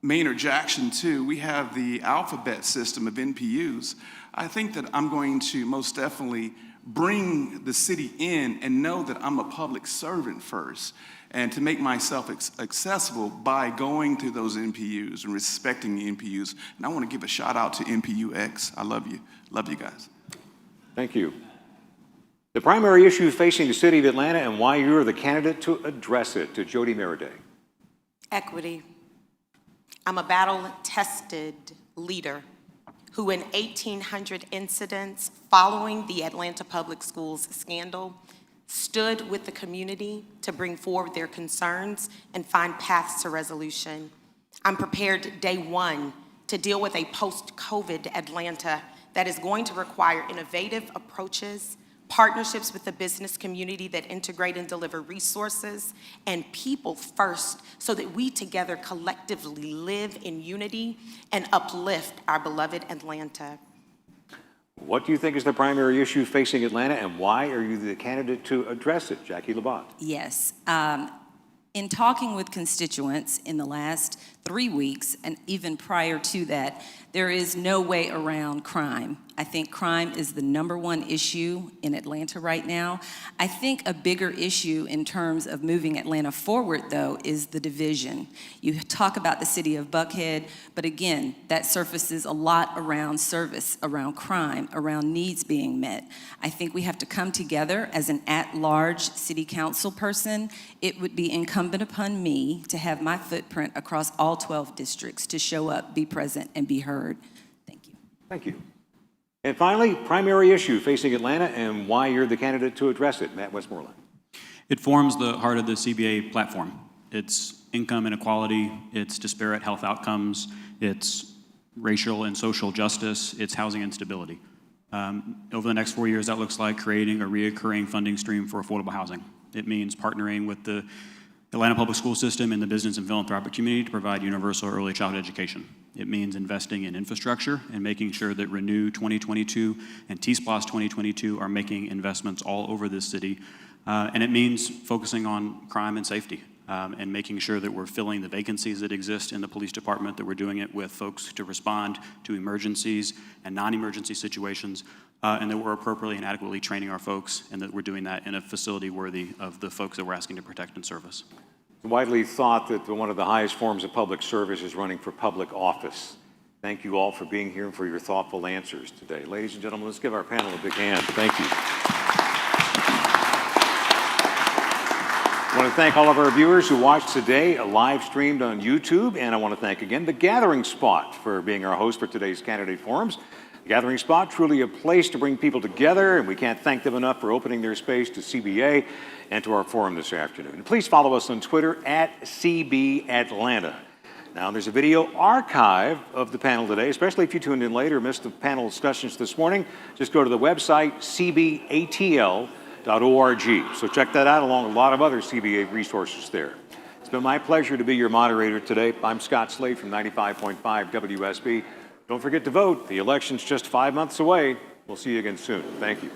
Maynard Jackson, too. We have the alphabet system of NPUs. I think that I'm going to most definitely bring the city in and know that I'm a public servant first, and to make myself accessible by going to those NPUs and respecting the NPUs. And I want to give a shout out to NPUX. I love you. Love you guys. Thank you. The primary issue facing the city of Atlanta and why you're the candidate to address it. To Jody Meriday. Equity. I'm a battle-tested leader who in 1,800 incidents following the Atlanta Public Schools scandal stood with the community to bring forward their concerns and find paths to resolution. I'm prepared day one to deal with a post-COVID Atlanta that is going to require innovative approaches, partnerships with the business community that integrate and deliver resources, and people first, so that we together collectively live in unity and uplift our beloved Atlanta. What do you think is the primary issue facing Atlanta, and why are you the candidate to address it? Jackie Labatt. Yes. In talking with constituents in the last 3 weeks, and even prior to that, there is no way around crime. I think crime is the #1 issue in Atlanta right now. I think a bigger issue in terms of moving Atlanta forward, though, is the division. You talk about the city of Buckhead, but again, that surfaces a lot around service, around crime, around needs being met. I think we have to come together as an at-large city council person. It would be incumbent upon me to have my footprint across all 12 districts to show up, be present, and be heard. Thank you. Thank you. And finally, primary issue facing Atlanta and why you're the candidate to address it. Matt Westmoreland. It forms the heart of the CBA platform. It's income inequality, it's disparate health outcomes, it's racial and social justice, it's housing instability. Over the next 4 years, that looks like creating a reoccurring funding stream for affordable housing. It means partnering with the Atlanta public school system and the business and philanthropic community to provide universal early childhood education. It means investing in infrastructure and making sure that Renew 2022 and T-SPLOS 2022 are making investments all over this city. And it means focusing on crime and safety and making sure that we're filling the vacancies that exist in the police department, that we're doing it with folks to respond to emergencies and non-emergency situations, and that we're appropriately and adequately training our folks, and that we're doing that in a facility worthy of the folks that we're asking to protect and service. It's widely thought that one of the highest forms of public service is running for public office. Thank you all for being here and for your thoughtful answers today. Ladies and gentlemen, let's give our panel a big hand. Thank you. I want to thank all of our viewers who watched today, live streamed on YouTube, and I want to thank again the Gathering Spot for being our host for today's candidate forums. The Gathering Spot, truly a place to bring people together, and we can't thank them enough for opening their space to CBA and to our forum this afternoon. And please follow us on Twitter at CB Atlanta. Now, there's a video archive of the panel today, especially if you tuned in later, missed the panel discussions this morning. Just go to the website, cbatl.org. So check that out, along with a lot of other CBA resources there. It's been my pleasure to be your moderator today. I'm Scott Slade from 95.5 WSB. Don't forget to vote. The election's just 5 months away. We'll see you again soon. Thank you.